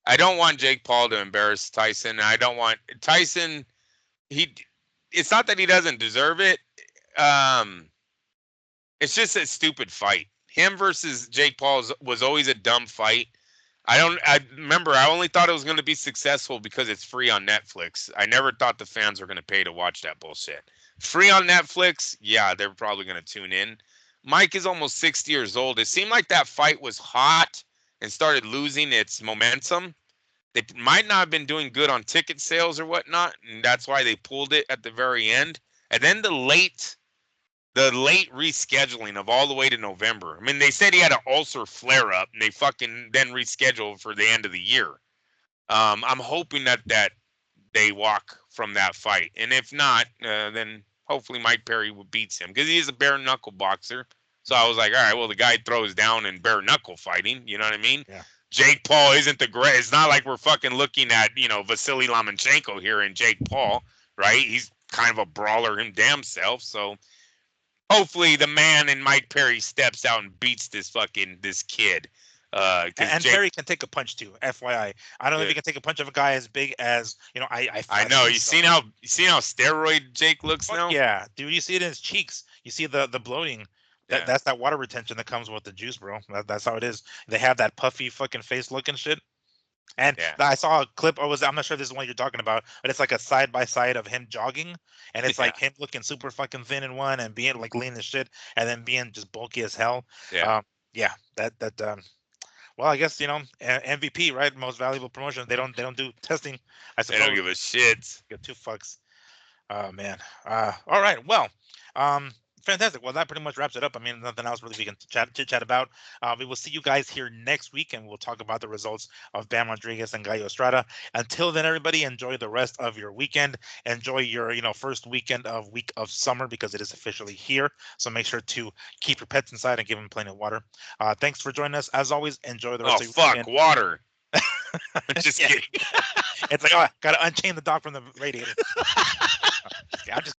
I don't want Jake Paul to embarrass Tyson. I don't want Tyson. It's not that he doesn't deserve it. It's just a stupid fight. Him versus Jake Paul was always a dumb fight. I remember I only thought it was going to be successful because it's free on Netflix. I never thought the fans were going to pay to watch that bullshit. Free on Netflix, yeah, they're probably going to tune in. Mike is almost 60 years old. It seemed like that fight was hot and started losing its momentum. They might not have been doing good on ticket sales or whatnot, and that's why they pulled it at the very end. And then the late rescheduling of all the way to November. I mean, they said he had an ulcer flare up, and they fucking then rescheduled for the end of the year. I'm hoping that they walk from that fight. And if not, then hopefully Mike Perry beats him because he is a bare knuckle boxer. So I Mhm. was like, all right, well, the guy throws down in bare knuckle fighting. You know what I mean? Yeah. Jake Paul isn't the great. It's not like we're fucking looking at, Vasily Lomachenko here and Jake Paul, right? He's kind of a brawler him damn self. So hopefully the man in Mike Perry steps out and beats this kid. Because And Jake, Perry can take a punch too. FYI, I don't know if uh, he can take a punch of a guy as big as I I know think you so. seen how steroid Jake looks Fuck now. yeah, dude! You see it in his cheeks. You see the bloating. Yeah, That's that water retention that comes with the juice, bro. That's how it is. They have that puffy fucking face look and shit. And yeah, I saw a clip. I'm not sure if this is the one you're talking about, but it's like a side by side of him jogging, and it's yeah, like him looking super fucking thin in one, and being like lean as shit, and then being just bulky as hell. yeah. Um, yeah, that well, I guess MVP, right? Most valuable promotion. They don't do testing, I They don't suppose. give a shit. Get two fucks. Oh man. All right. Well, um, fantastic. Well, that pretty much wraps it up. I mean, nothing else really we can chit chat about. We will see you guys here next week, and we'll talk about the results of Bam Rodrigues and Gallo Estrada. Until then, everybody, enjoy the rest of your weekend. Enjoy your first week of summer because it is officially here. So make sure to keep your pets inside and give them plenty of water. Thanks for joining us. As always, enjoy the Oh rest of your fuck, weekend. water. Just Yeah, kidding. it's like, oh, I gotta unchain the dog from the radiator. Okay, I'm just